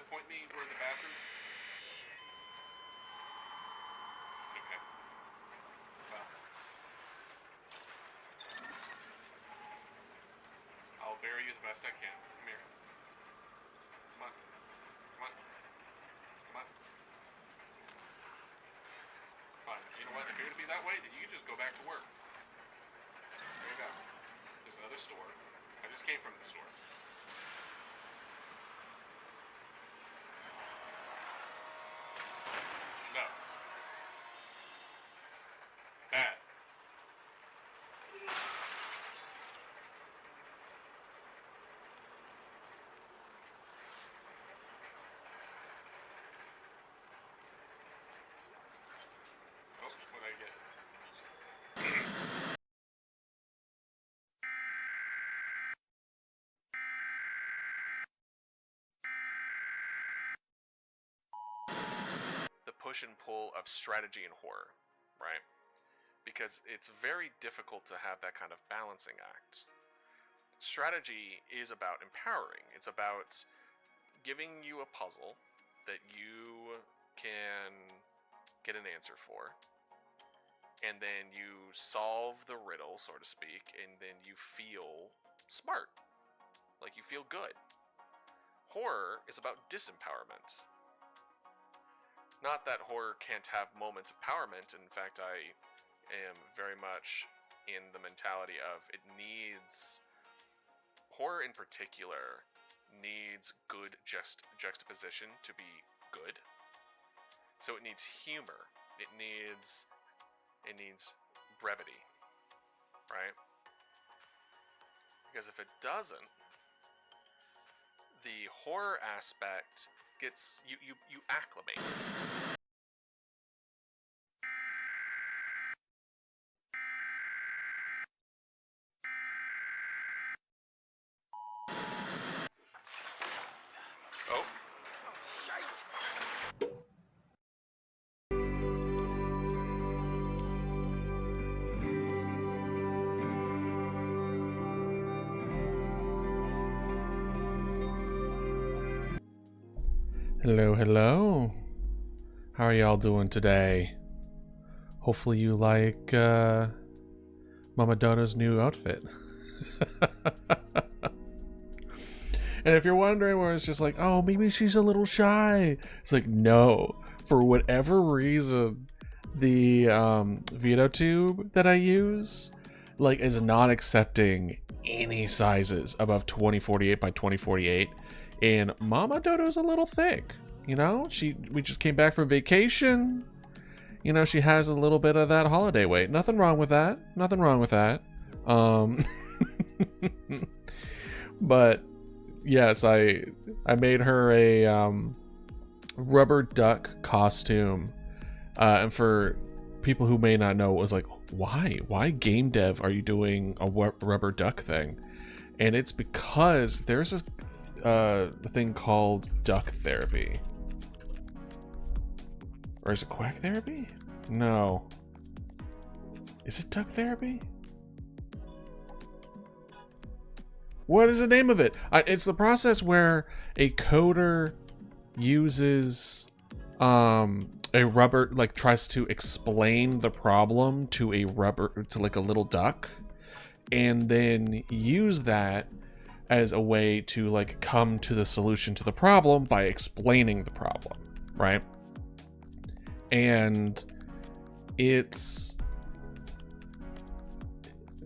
point me where the bathroom? Okay. Well, I'll bury you the best I can. Come here. Come on. Come on. Come on. Fine. You know what? If you're gonna be that way, then you can just go back to work. There you go. There's another store. I just came from the store. No. Bad. Oh, what did I get? The push and pull of strategy and horror, right? Because it's very difficult to have that kind of balancing act. Strategy is about empowering. It's about giving you a puzzle that you can get an answer for, and then you solve the riddle, so to speak, and then you feel smart. Like, you feel good. Horror is about disempowerment. Not that horror can't have moments of empowerment. In fact, I am very much in the mentality of it needs, horror in particular needs good juxtaposition to be good. So it needs humor. It needs brevity, right? Because if it doesn't, the horror aspect gets you acclimate. Oh. Hello, hello. How are y'all doing today? Hopefully you like Mama Dodo's new outfit. And if you're wondering where it's just like, oh, maybe she's a little shy. It's like, no. For whatever reason, the veto tube that I use, like, is not accepting any sizes above 2048 by 2048. And Mama Dodo's a little thick, you know? We just came back from vacation. You know, she has a little bit of that holiday weight. Nothing wrong with that. Nothing wrong with that. But yes, I made her a rubber duck costume. And for people who may not know, it was like, why game dev are you doing a rubber duck thing? And it's because there's a thing called duck therapy. Or is it quack therapy? No. Is it duck therapy? What is the name of it? It's the process where a coder uses a rubber, like, tries to explain the problem to like a little duck, and then use that as a way to, like, come to the solution to the problem by explaining the problem, right? And it's,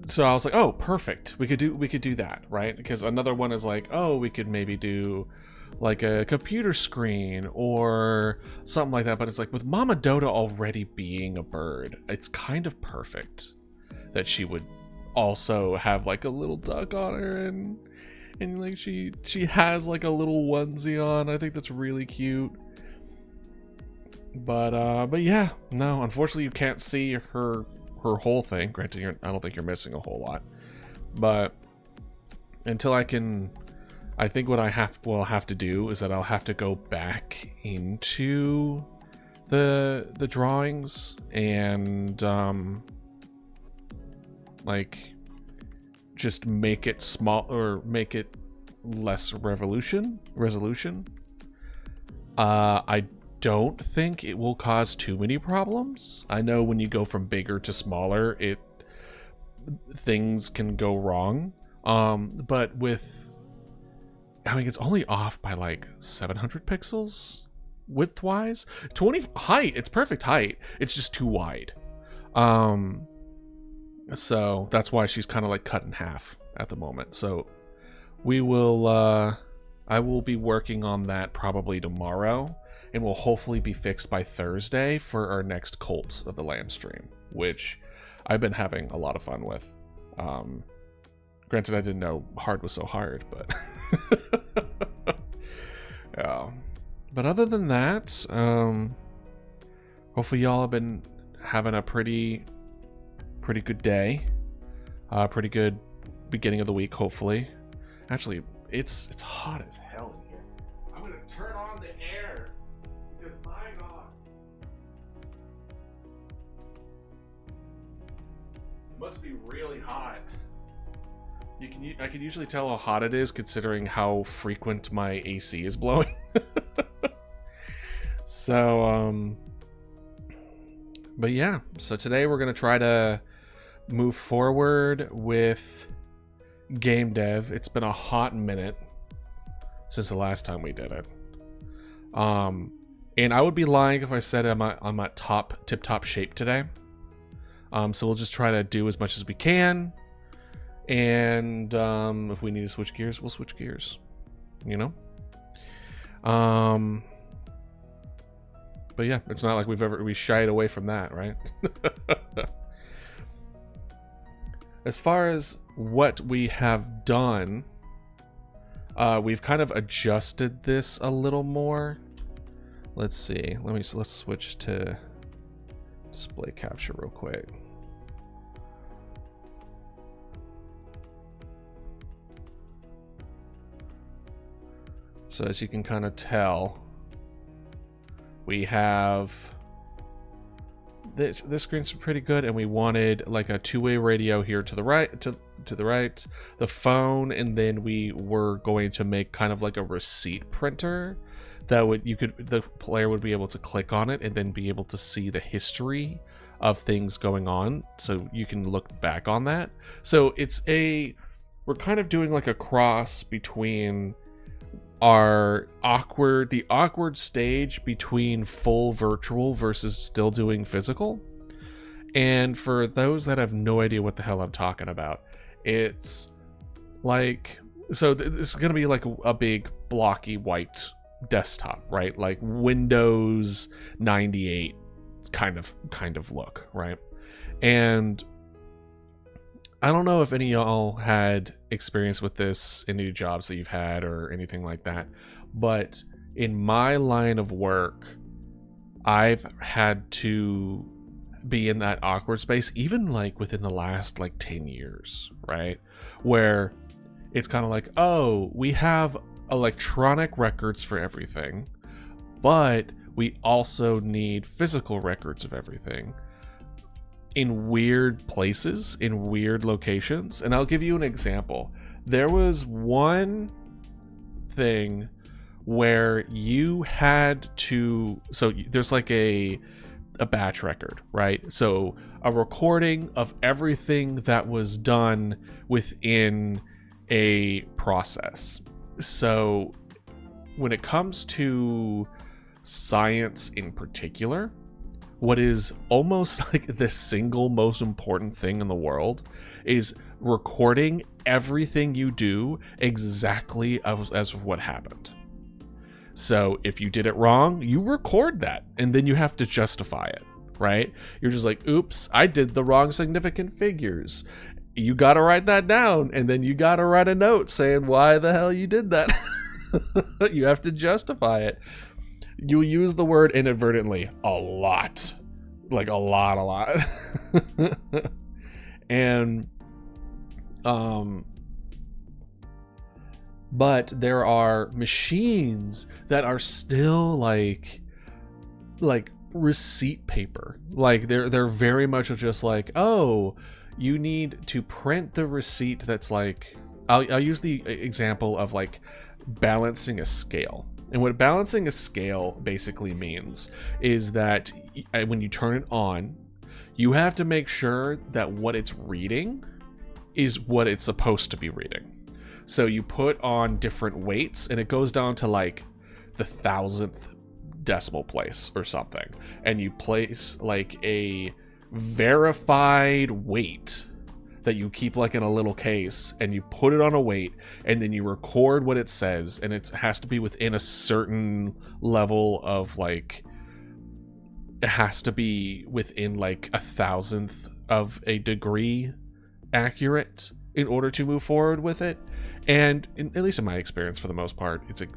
so I was like, oh, perfect. We could do that, right? Because another one is like, oh, we could maybe do like a computer screen or something like that. But it's like, with Mama Dodo already being a bird, it's kind of perfect that she would also have like a little duck on her, and like she has like a little onesie on. I think that's really cute. But yeah, no, unfortunately you can't see her whole thing. Granted, I don't think you're missing a whole lot, but until I think what I'll have to do is that I'll have to go back into the drawings and like just make it small, or make it less resolution, I don't think it will cause too many problems. I know when you go from bigger to smaller, things can go wrong. But it's only off by like 700 pixels width-wise. 20 height, it's perfect height. It's just too wide. So that's why she's kind of like cut in half at the moment. So we will, I will be working on that probably tomorrow, and will hopefully be fixed by Thursday for our next Cult of the Land stream, which I've been having a lot of fun with. Granted, I didn't know hard was so hard, but yeah. But other than that, hopefully y'all have been having a pretty good day, pretty good beginning of the week. Hopefully, actually, it's hot as hell in here. I'm gonna turn on the air because my God, it must be really hot. I can usually tell how hot it is considering how frequent my AC is blowing. So, but yeah, so today we're going to try to move forward with game dev. It's been a hot minute since the last time we did it. And I would be lying if I said I'm at tip-top shape today. So we'll just try to do as much as we can. And if we need to switch gears, we'll switch gears, you know? But yeah, it's not like we shied away from that, right? As far as what we have done, we've kind of adjusted this a little more. Let's see. Let's switch to display capture real quick. So as you can kind of tell, we have this screen's pretty good, and we wanted like a two-way radio here to the right, to the right, the phone, and then we were going to make kind of like a receipt printer that the player would be able to click on it and then be able to see the history of things going on, so you can look back on that. So we're kind of doing like a cross between the awkward stage between full virtual versus still doing physical. And for those that have no idea what the hell I'm talking about, it's like, so this is going to be like a big blocky white desktop, right? Like Windows 98 kind of look, right? And I don't know if any of y'all had experience with this in any jobs that you've had or anything like that, but in my line of work, I've had to be in that awkward space, even like within the last like 10 years, right? Where it's kind of like, oh, we have electronic records for everything, but we also need physical records of everything in weird places, in weird locations. And I'll give you an example. There was one thing where you had to, so there's like a batch record, right? So a recording of everything that was done within a process. So when it comes to science in particular, what is almost like the single most important thing in the world is recording everything you do exactly as what happened. So if you did it wrong, you record that, and then you have to justify it, right? You're just like, oops, I did the wrong significant figures. You got to write that down, and then you got to write a note saying why the hell you did that. You have to justify it. You use the word inadvertently a lot. Like a lot. And but there are machines that are still like receipt paper. Like they're very much just like, oh, you need to print the receipt that's like, I'll use the example of like balancing a scale, And what balancing a scale basically means is that when you turn it on, you have to make sure that what it's reading is what it's supposed to be reading. So you put on different weights, and it goes down to like the 1,000th decimal place or something. And you place like a verified weight that you keep like in a little case, and you put it on a weight, and then you record what it says, and it has to be within a certain level of like, it has to be within like 1,000th of a degree accurate in order to move forward with it. And at least in my experience, for the most part, it's like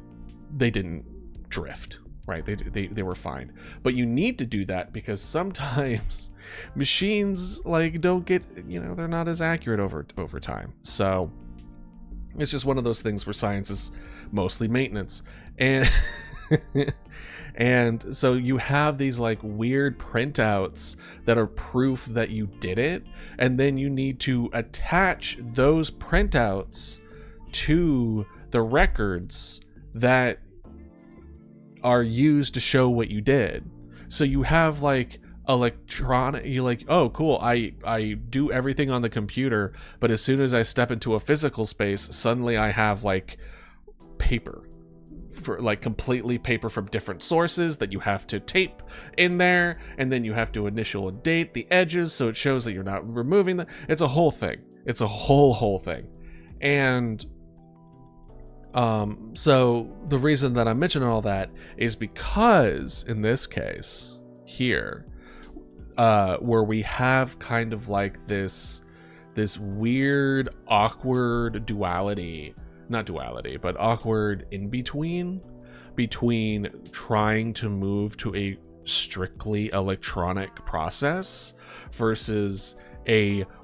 they didn't drift, right? They were fine. But you need to do that because sometimes machines like don't get, they're not as accurate over time. So it's just one of those things where science is mostly maintenance. And and so you have these like weird printouts that are proof that you did it, and then you need to attach those printouts to the records that are used to show what you did. So you have like electronic, you're like, oh cool, I do everything on the computer, but as soon as I step into a physical space, suddenly I have like paper, for like completely paper from different sources that you have to tape in there, and then you have to initial and date the edges so it shows that you're not removing them. It's a whole thing. It's a whole thing. And so the reason that I'm mentioning all that is because in this case here, where we have kind of like this weird, awkward duality, not duality, but awkward in between trying to move to a strictly electronic process versus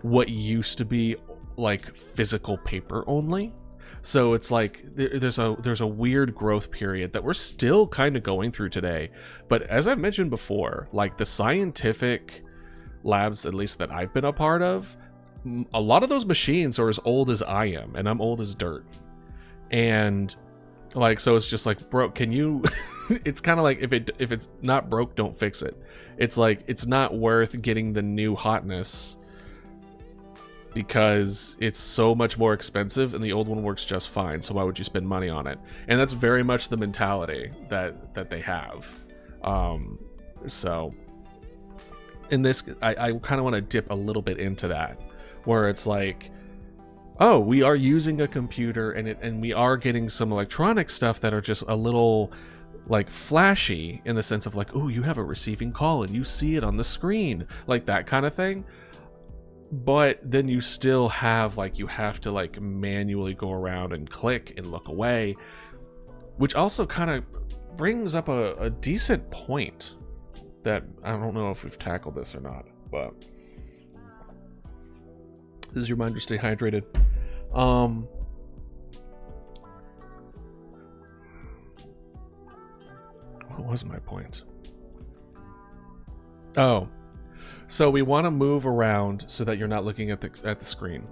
what used to be like physical paper only. So it's like there's a weird growth period that we're still kind of going through today. But as I've mentioned before, like the scientific labs, at least that I've been a part of, a lot of those machines are as old as I am, and I'm old as dirt. And like, so it's just like, bro, can you it's kind of like, if it's not broke, don't fix it. It's like, it's not worth getting the new hotness because it's so much more expensive and the old one works just fine. So why would you spend money on it? And that's very much the mentality that they have. So in this, I kind of want to dip a little bit into that, where it's like, oh, we are using a computer and we are getting some electronic stuff that are just a little like flashy in the sense of like, oh, you have a receiving call and you see it on the screen, like that kind of thing. But then you still have like, you have to like manually go around and click and look away, which also kind of brings up a decent point that I don't know if we've tackled this or not, but this is your reminder, stay hydrated. What was my point? Oh, so we want to move around so that you're not looking at the screen.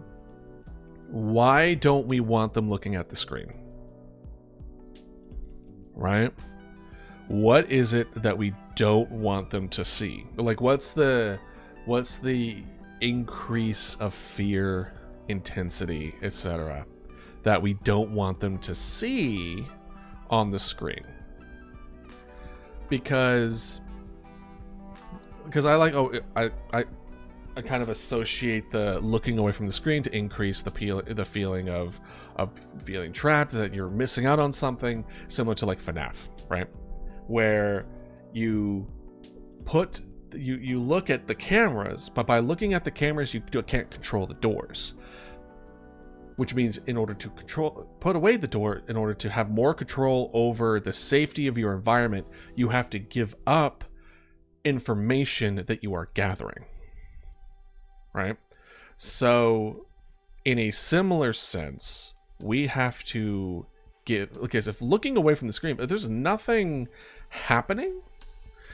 Why don't we want them looking at the screen? Right? What is it that we don't want them to see? Like, what's the increase of fear, intensity, etc., that we don't want them to see on the screen? Because I kind of associate the looking away from the screen to increase the feeling of feeling trapped, that you're missing out on something, similar to like FNAF, right? Where you look at the cameras, but by looking at the cameras you can't control the doors. Which means in order to put away the door, in order to have more control over the safety of your environment, you have to give up information that you are gathering. Right? So, in a similar sense, we have to because if looking away from the screen, if there's nothing happening,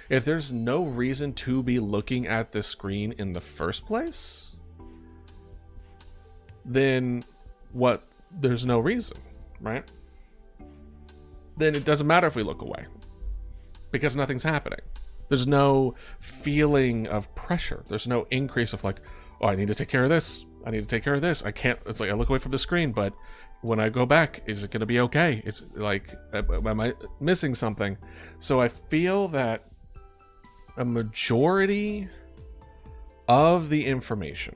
if there's no reason to be looking at the screen in the first place, then there's no reason, right? then it doesn't matter if we look away because nothing's happening. There's no feeling of pressure. There's no increase of like, oh, I need to take care of this. I need to take care of this. I can't. It's like I look away from the screen, but when I go back, is it going to be okay? It's like, am I missing something? So I feel that a majority of the information,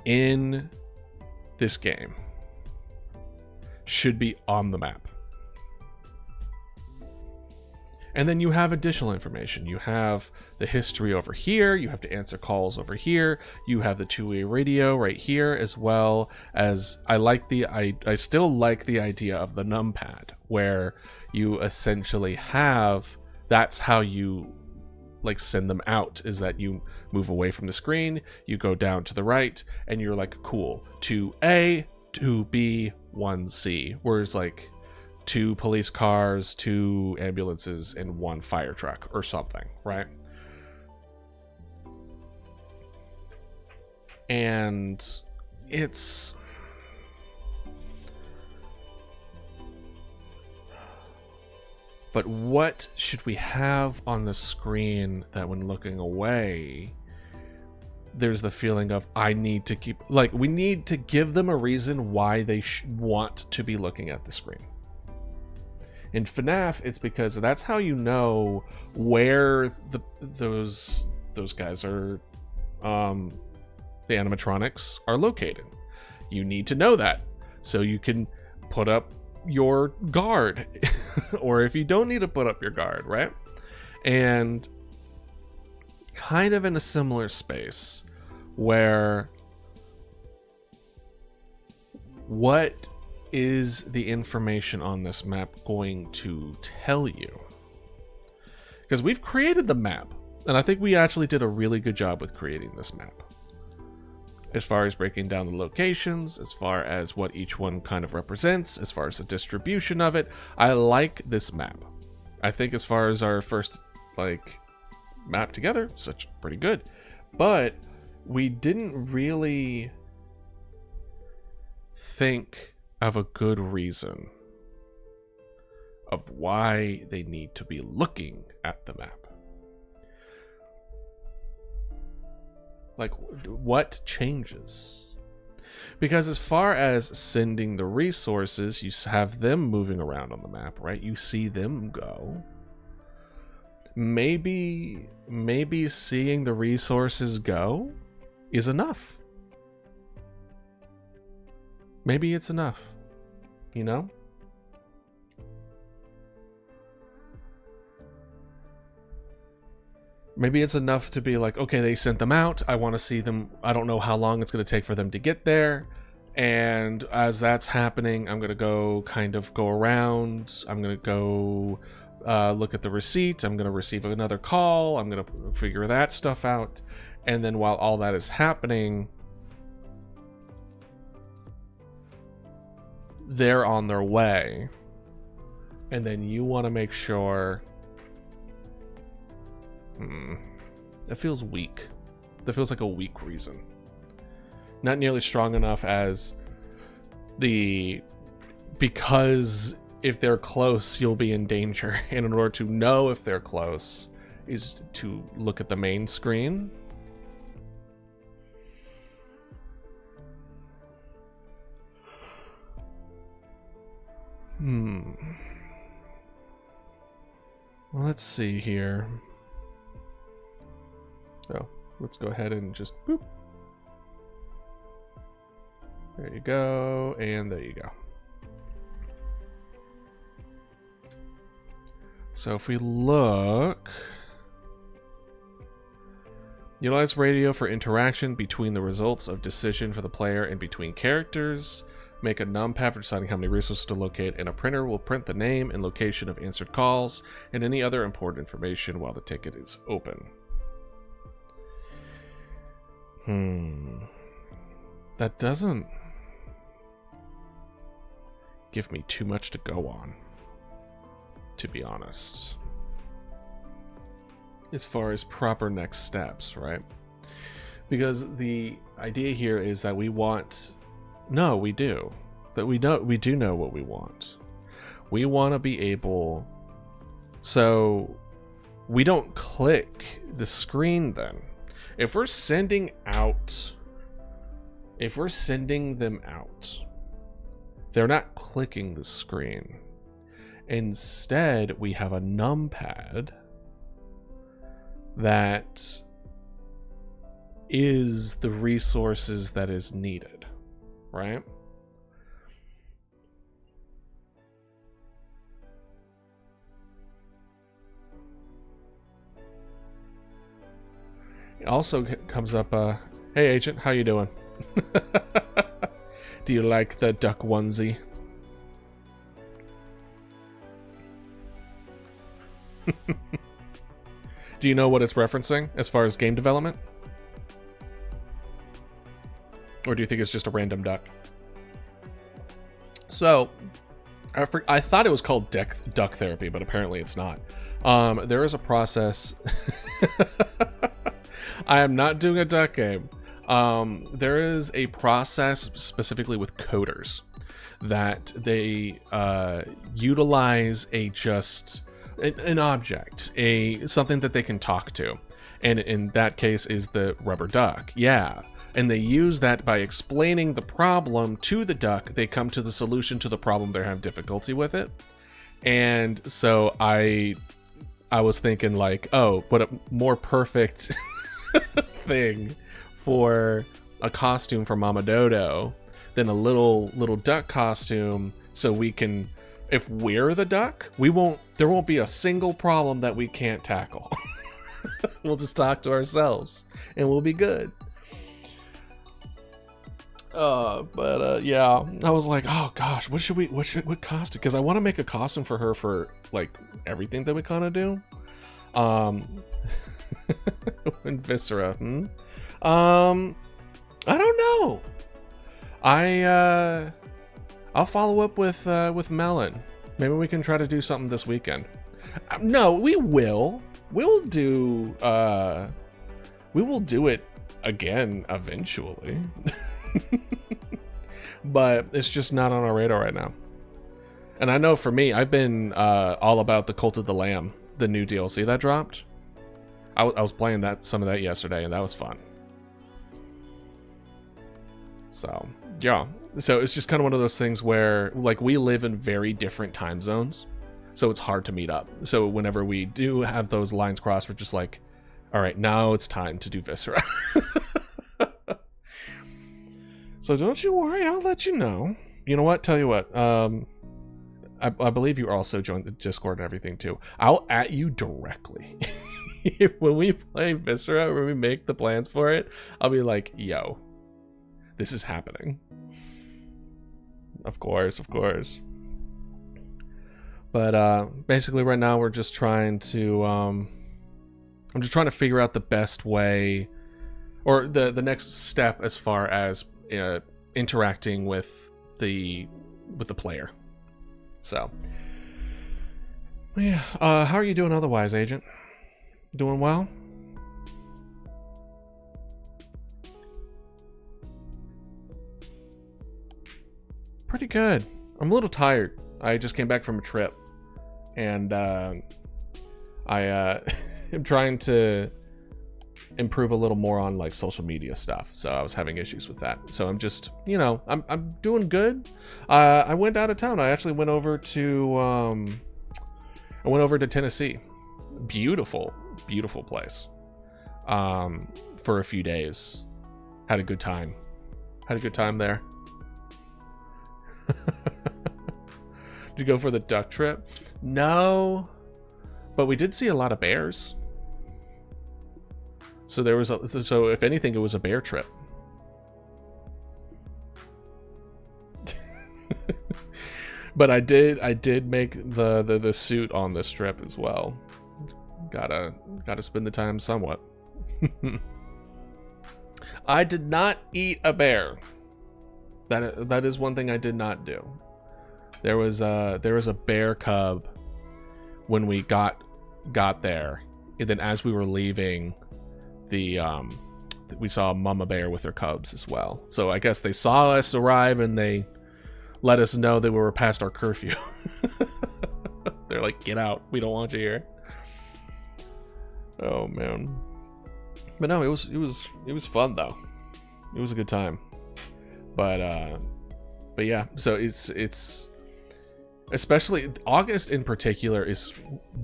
in this game should be on the map. And then you have additional information. You have the history over here. You have to answer calls over here. You have the two-way radio right here, as well as I still like the idea of the numpad, where you essentially have, that's how you like send them out, is that you move away from the screen, you go down to the right, and you're like, cool, 2A, 2B, 1C. Whereas like 2 police cars, 2 ambulances, and 1 fire truck or something, right? And it's... But what should we have on the screen that when looking away, there's the feeling of, I need to keep... Like, we need to give them a reason why they want to be looking at the screen. In FNAF, it's because that's how you know where those guys are, the animatronics are located. You need to know that so you can put up your guard, or if you don't need to put up your guard, right? And kind of in a similar space where what is the information on this map going to tell you? Because we've created the map, and I think we actually did a really good job with creating this map. As far as breaking down the locations, as far as what each one kind of represents, as far as the distribution of it, I like this map. I think as far as our first, like, map together, such pretty good. But we didn't really think of a good reason of why they need to be looking at the map. Like, what changes? Because as far as sending the resources, you have them moving around on the map, right? You see them go. Maybe seeing the resources go is enough. Maybe it's enough, you know? Maybe it's enough to be like, okay, they sent them out. I want to see them. I don't know how long it's going to take for them to get there. And as that's happening, I'm going to go around. I'm going to go look at the receipt. I'm going to receive another call. I'm going to figure that stuff out. And then while all that is happening, they're on their way. And then you want to make sure... That feels weak. That feels like a weak reason. Not nearly strong enough as because if they're close, you'll be in danger. And in order to know if they're close is to look at the main screen. Well, let's see here. So let's go ahead and just boop. There you go, and there you go. So if we look, utilize radio for interaction between the results of decision for the player and between characters. Make a numpad for deciding how many resources to locate, and a printer will print the name and location of answered calls and any other important information while the ticket is open. That doesn't give me too much to go on, to be honest. As far as proper next steps, right? Because the idea here is that we want No, we do. That we do know what we want. We want to be able, so we don't click the screen then. If we're sending them out, they're not clicking the screen. Instead, we have a numpad that is the resources that is needed, right? It also comes up, hey agent, how you doing? Do you like the duck onesie? Do you know what it's referencing as far as game development? Or do you think it's just a random duck? So, I thought it was called duck therapy, but apparently it's not. There is a process. I am not doing a duck game. There is a process specifically with coders that they utilize an object, something that they can talk to, and in that case is the rubber duck. Yeah. And they use that by explaining the problem to the duck. They come to the solution to the problem. They have difficulty with it. And so I was thinking like, oh, what a more perfect thing for a costume for Mama Dodo than a little duck costume, so we can, if we're the duck, there won't be a single problem that we can't tackle. We'll just talk to ourselves and we'll be good. Yeah, I was like, oh gosh, what costume? Because I want to make a costume for her for like everything that we kind of do. And Viscera. I don't know. I'll follow up with Melon. Maybe we can try to do something this weekend. No, we will. We'll do it again eventually. But it's just not on our radar right now. And I know for me, I've been all about the Cult of the Lamb, the new DLC that dropped. I was playing some of that yesterday, and that was fun. So, yeah. So it's just kind of one of those things where, like, we live in very different time zones, so it's hard to meet up. So whenever we do have those lines crossed, we're just like, all right, now it's time to do Viscera. So don't you worry, I'll let you know. You know what? Tell you what. I believe you also joined the Discord and everything too. I'll at you directly. When we play Viscera, when we make the plans for it, I'll be like, yo, this is happening. Of course. But basically right now we're just trying to I'm just trying to figure out the best way, or the next step as far as interacting with the player. So yeah, how are you doing otherwise, Agent? Doing well? Pretty good. I'm a little tired. I just came back from a trip, and I am trying to improve a little more on like social media stuff. So I was having issues with that. So I'm just, I'm doing good. I went out of town. I actually went over to Tennessee. Beautiful place. For a few days. Had a good time there. Did you go for the duck trip? No, but we did see a lot of bears. So so if anything, it was a bear trip. But I did make the suit on this trip as well. Gotta spend the time somewhat. I did not eat a bear. That is one thing I did not do. There was a bear cub when we got there, and then as we were leaving the we saw a mama bear with her cubs as well. So I guess they saw us arrive and they let us know that we were past our curfew. They're like, get out, we don't want you here. Oh man. But no, it was fun though. It was a good time. But yeah, so it's especially August in particular is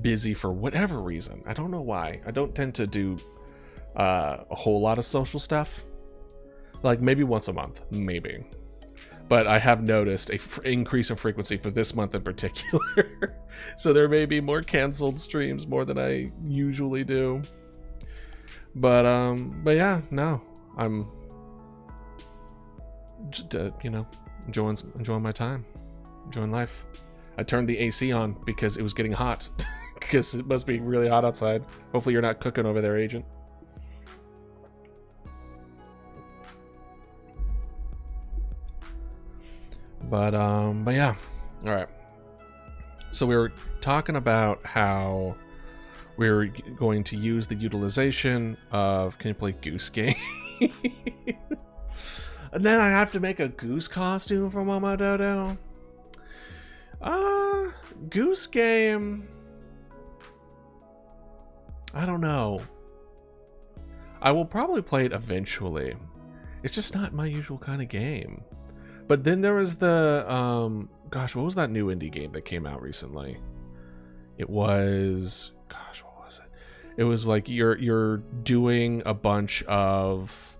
busy for whatever reason. I don't know why. I don't tend to do a whole lot of social stuff. Like maybe once a month, maybe. But I have noticed a increase in frequency for this month in particular. So there may be more canceled streams, more than I usually do. But yeah, no, I'm just enjoying my time, enjoying life. I turned the AC on because it was getting hot, because it must be really hot outside. Hopefully you're not cooking over there, Agent. But yeah, all right. So we were talking about how we're going to use the utilization of, can you play Goose Game? And then I have to make a goose costume for Mama Dodo. Goose Game. I don't know. I will probably play it eventually. It's just not my usual kind of game. But then there was the gosh, what was that new indie game that came out recently? It was, gosh, what was it? It was like you're doing a bunch of,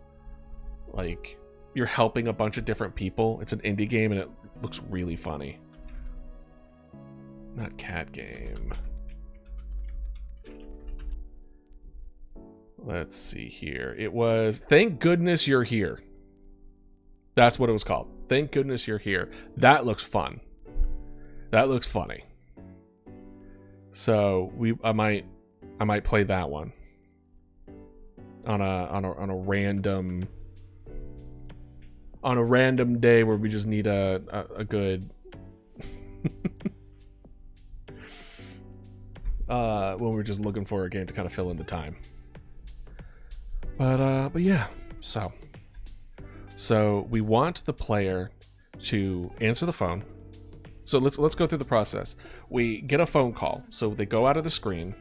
like, you're helping a bunch of different people. It's an indie game and it looks really funny. Not Cat Game. Let's see here. It was Thank Goodness You're Here. That's what it was called. Thank Goodness You're Here. That looks fun. That looks funny. So I might play that one on a random day where we just need a good when we're just looking for a game to kind of fill in the time. But yeah, so we want the player to answer the phone. So let's go through the process. We get a phone call, so they go out of the screen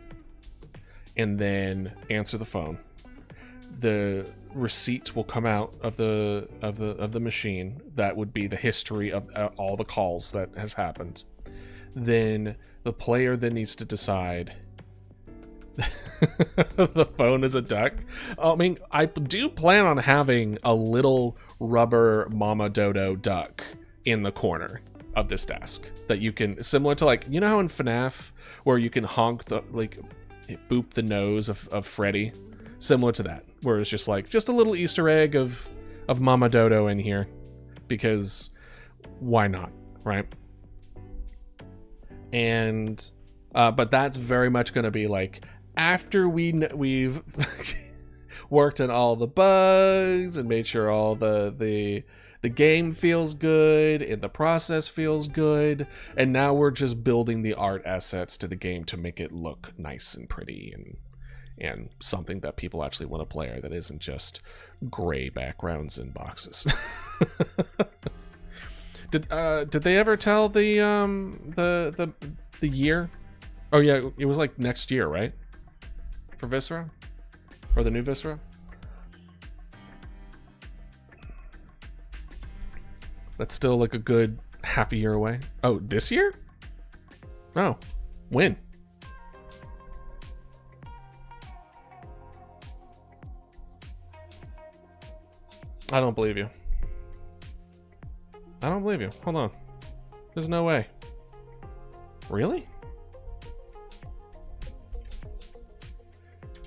and then answer the phone. The receipt will come out of the machine. That would be the history of all the calls that has happened. Then the player then needs to decide. The phone is a duck. I mean, I do plan on having a little rubber Mama Dodo duck in the corner of this desk that you can, similar to, like, you know how in FNAF where you can honk the, like, boop the nose of Freddy, similar to that, where it's just like just a little Easter egg of Mama Dodo in here, because why not, right? And but that's very much going to be like after we've worked on all the bugs and made sure all the game feels good and the process feels good, and now we're just building the art assets to the game to make it look nice and pretty and something that people actually want to play, or that isn't just gray backgrounds and boxes. Did they ever tell the year? Oh yeah, it was like next year, right? For Viscera? Or the new Viscera? That's still like a good half a year away. Oh, this year? Oh, when? I don't believe you. I don't believe you. Hold on. There's no way. Really?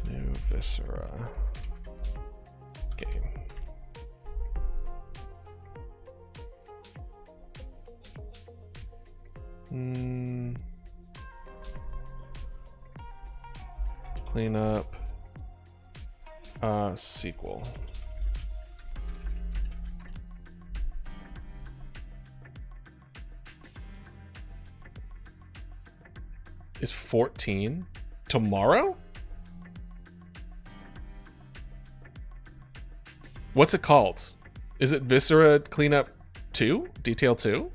New Viscera game. Clean up. Sequel. Is 14 tomorrow? What's it called? Is it Viscera Cleanup 2? Detail 2?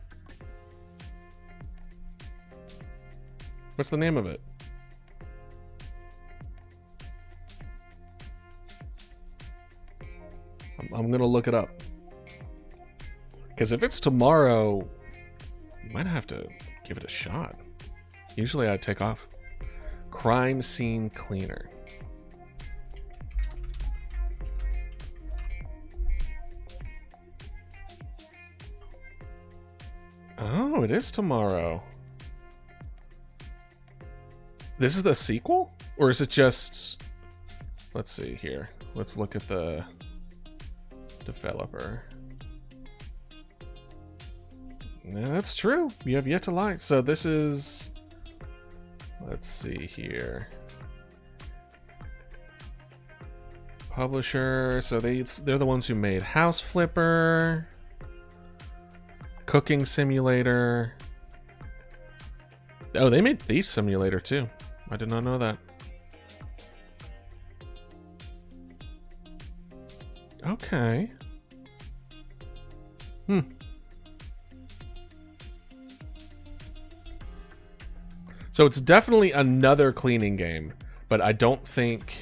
What's the name of it? I'm gonna look it up. Because if it's tomorrow, you might have to give it a shot. Usually I take off. Crime Scene Cleaner. Oh, it is tomorrow. This is the sequel? Or is it just... Let's see here. Let's look at the developer. Yeah, that's true. You have yet to lie. So this is... Let's see here. Publisher. So they're the ones who made House Flipper. Cooking Simulator. Oh, they made Thief Simulator too. I did not know that. Okay. So it's definitely another cleaning game, but I don't think...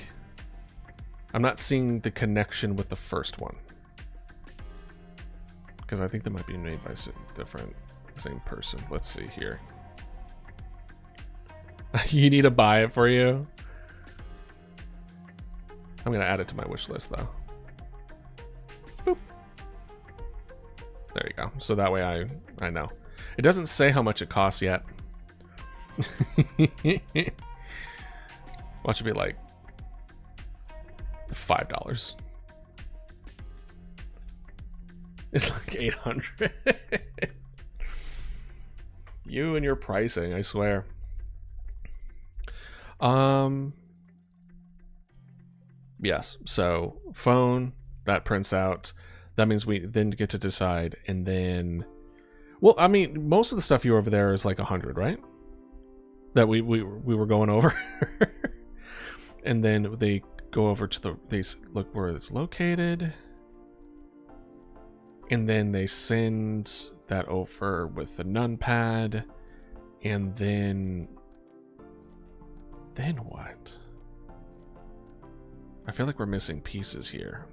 I'm not seeing the connection with the first one. Because I think they might be made by different, same person. Let's see here. You need to buy it for you? I'm going to add it to my wish list, though. Boop. There you go. So that way I know. It doesn't say how much it costs yet. Watch it be like $5. It's like 800. You and your pricing, I swear. Yes, so phone, that prints out. That means we then get to decide, and then... Well, I mean, most of the stuff you over there is like 100, right? That we were going over. And then they go over to they look where it's located. And then they send that over with the numpad. And then what? I feel like we're missing pieces here.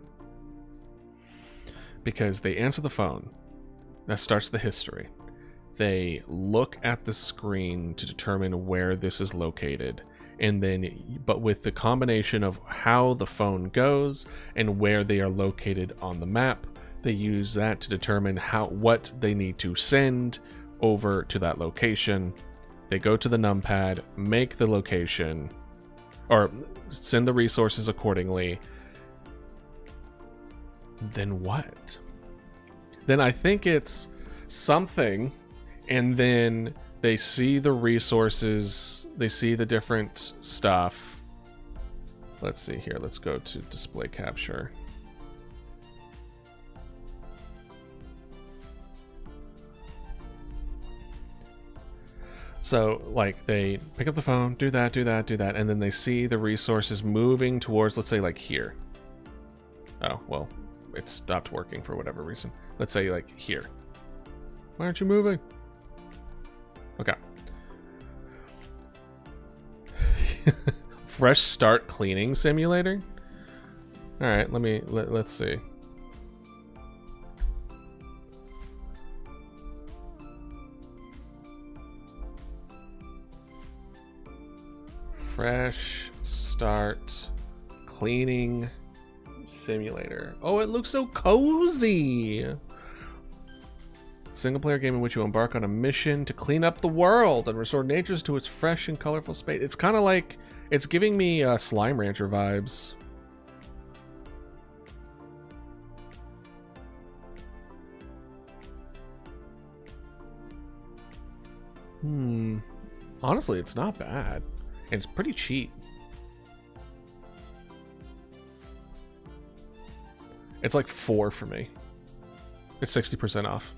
Because they answer the phone. That starts the history. They look at the screen to determine where this is located. And then, but with the combination of how the phone goes and where they are located on the map, they use that to determine what they need to send over to that location. They go to the numpad, make the location, or send the resources accordingly. Then what? Then I think it's something, and then they see the resources, they see the different stuff. Let's see here, let's go to display capture. So, like, they pick up the phone, do that, and then they see the resources moving towards, let's say, like, here. Oh, well, it stopped working for whatever reason. Let's say, like, here. Why aren't you moving? Okay. Fresh start cleaning simulator? Alright, let's see. Fresh start cleaning simulator. Oh, it looks so cozy. Single player game in which you embark on a mission to clean up the world and restore nature to its fresh and colorful space. It's kind of like, it's giving me Slime Rancher vibes. Honestly, it's not bad. And it's pretty cheap. It's like 4 for me. It's 60% off.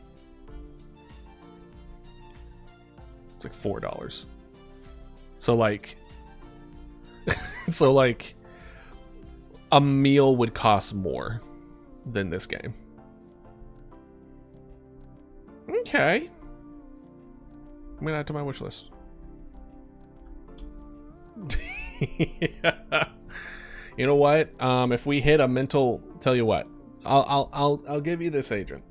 It's like $4. So like so like a meal would cost more. than this game. Okay. I'm gonna add to my wish list. You know what? If we hit a mental, tell you what, I'll give you this agent,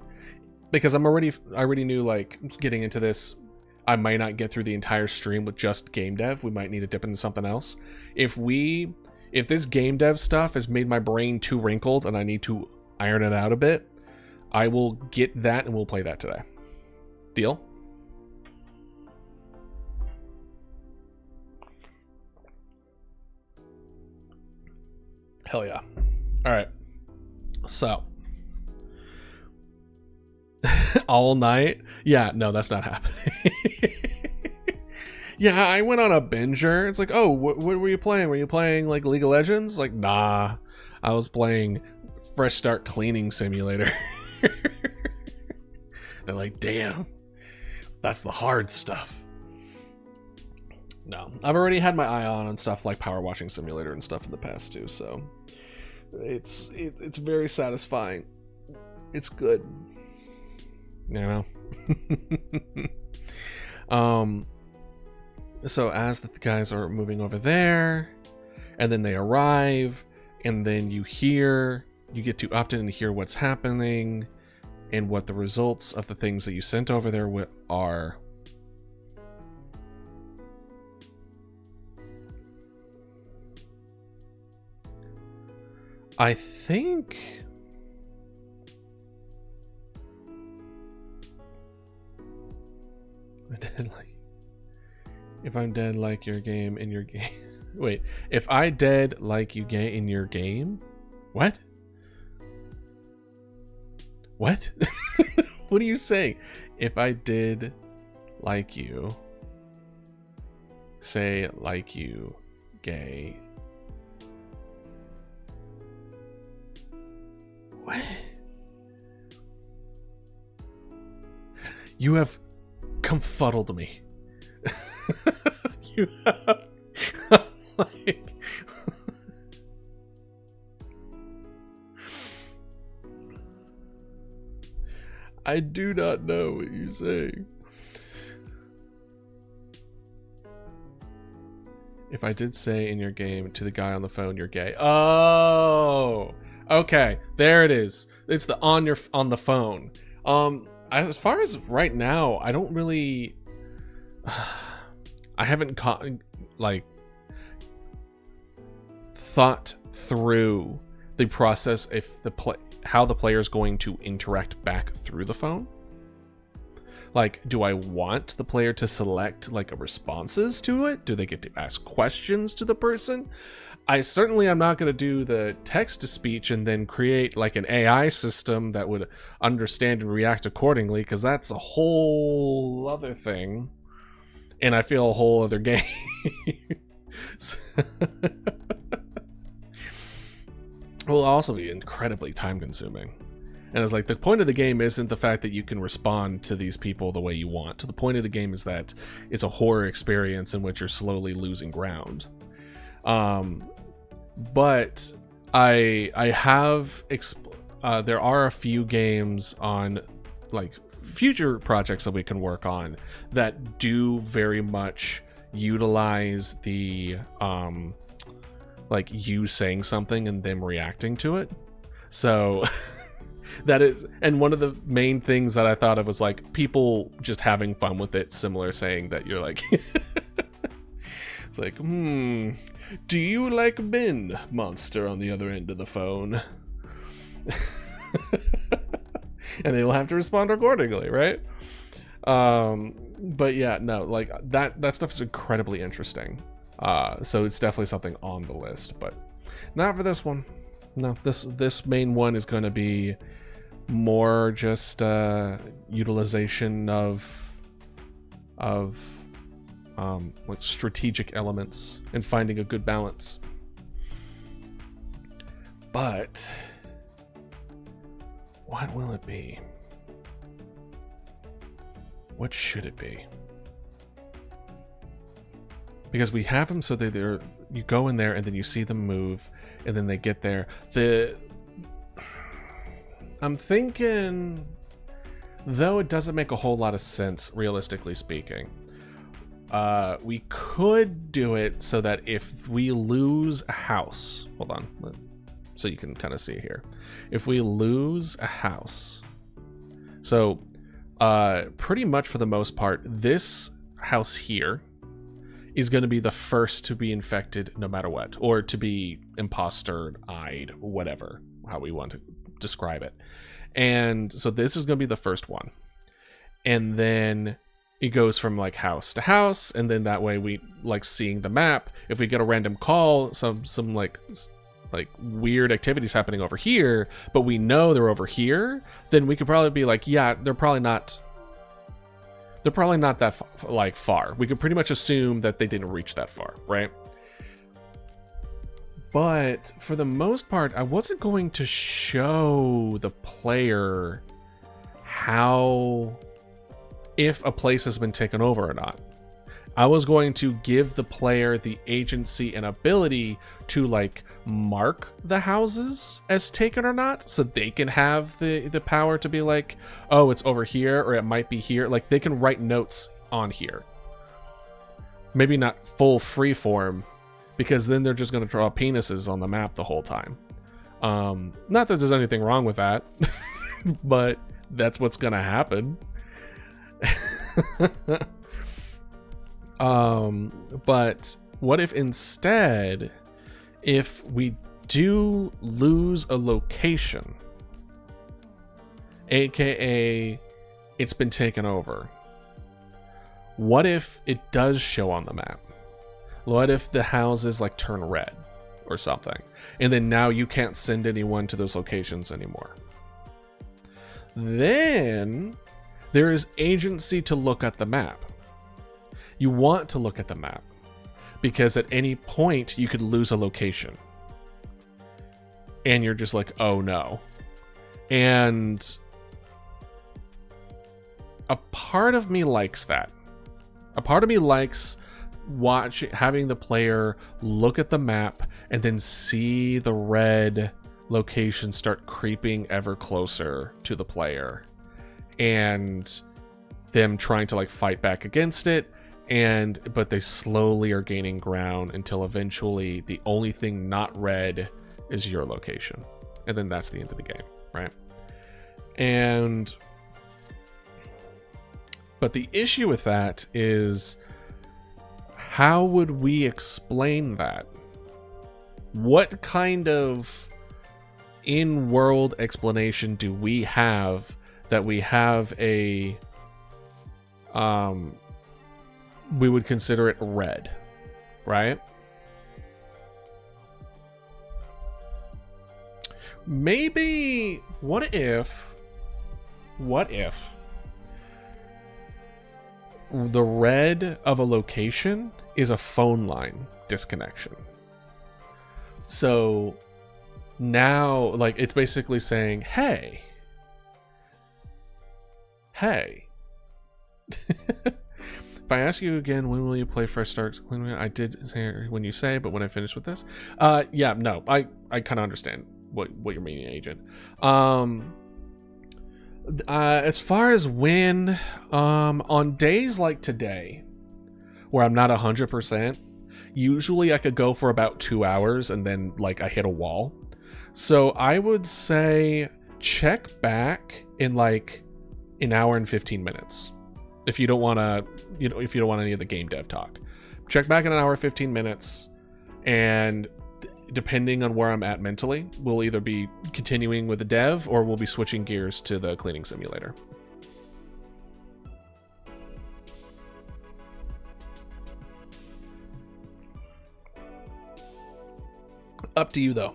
because I already knew, like, getting into this, I might not get through the entire stream with just game dev. We might need to dip into something else. If this game dev stuff has made my brain too wrinkled and I need to iron it out a bit, I will get that and we'll play that today. Deal? Hell yeah. All right. So, all night? Yeah, no, that's not happening. Yeah, I went on a binger. It's like, oh, what were you playing? Were you playing, like, League of Legends? Like, nah. I was playing Fresh Start Cleaning Simulator. They're like, damn. That's the hard stuff. No, I've already had my eye on stuff like Power Washing Simulator and stuff in the past, too, so it's very satisfying. It's good. You know? So as the guys are moving over there, and then they arrive, and then you get to opt in and hear what's happening and what the results of the things that you sent over there are. I think if I'm dead like your game in your game. Wait, if I dead like you in your game? What? What? What are you saying? If I did like you, say like you gay. What? You have confuddled me. You have, like, I do not know what you're saying. If I did say in your game to the guy on the phone, you're gay. Oh, okay, there it is. It's the on the phone. As far as right now, I don't really. I haven't thought through the process if how the player is going to interact back through the phone. Like, do I want the player to select like responses to it? Do they get to ask questions to the person? I certainly am not going to do the text to speech and then create like an AI system that would understand and react accordingly, because that's a whole other thing. And I feel a whole other game. Will also be incredibly time consuming. And it's like, the point of the game isn't the fact that you can respond to these people the way you want. The point of the game is that it's a horror experience in which you're slowly losing ground. But I have there are a few games on like future projects that we can work on that do very much utilize the like you saying something and them reacting to it. So that is, and one of the main things that I thought of was like people just having fun with it, similar, saying that you're like it's like, do you like Ben, monster on the other end of the phone? And they will have to respond accordingly, right? But yeah, no, like that stuff is incredibly interesting. So it's definitely something on the list, but not for this one. No, this main one is going to be more just utilization of like strategic elements and finding a good balance. But what will it be? What should it be? Because we have them so that you go in there and then you see them move and then they get there. I'm thinking, though it doesn't make a whole lot of sense, realistically speaking, we could do it so that if we lose a house, hold on, so you can kind of see here. If we lose a house, so pretty much for the most part, this house here is going to be the first to be infected no matter what, or to be imposter-eyed, whatever, how we want to describe it. And so this is going to be the first one. And then it goes from like house to house, and then that way we like seeing the map. If we get a random call, some like weird activities happening over here, but we know they're over here, then we could probably be like, yeah, they're probably not that far. We could pretty much assume that they didn't reach that far, right? But for the most part, I wasn't going to show the player how, if a place has been taken over or not. I was going to give the player the agency and ability to like mark the houses as taken or not, so they can have the power to be like, oh, it's over here, or it might be here. Like they can write notes on here. Maybe not full freeform, because then they're just going to draw penises on the map the whole time. Not that there's anything wrong with that, but that's what's going to happen. But what if instead, if we do lose a location, aka it's been taken over, what if it does show on the map? What if the houses like turn red or something, and then now you can't send anyone to those locations anymore? Then there is agency to look at the map. You want to look at the map, because at any point you could lose a location. And you're just like, oh no. And a part of me likes that. A part of me likes having the player look at the map and then see the red location start creeping ever closer to the player. And them trying to like fight back against it. But they slowly are gaining ground until eventually the only thing not red is your location. And then that's the end of the game, right? But the issue with that is, how would we explain that? What kind of in-world explanation do we have that we have a we would consider it red, right? Maybe, what if the red of a location is a phone line disconnection? So now, like, it's basically saying, hey. If I ask you again, when will you play Fresh Start? I did hear when you say, but when I finish with this, yeah, no, I kind of understand what you're meaning, Agent. As far as when, on days like today, where I'm not 100%, usually I could go for about 2 hours and then like I hit a wall. So I would say check back in like an hour and 15 minutes. If you don't want to, if you don't want any of the game dev talk, check back in an hour, 15 minutes. And depending on where I'm at mentally, we'll either be continuing with the dev or we'll be switching gears to the cleaning simulator. Up to you though.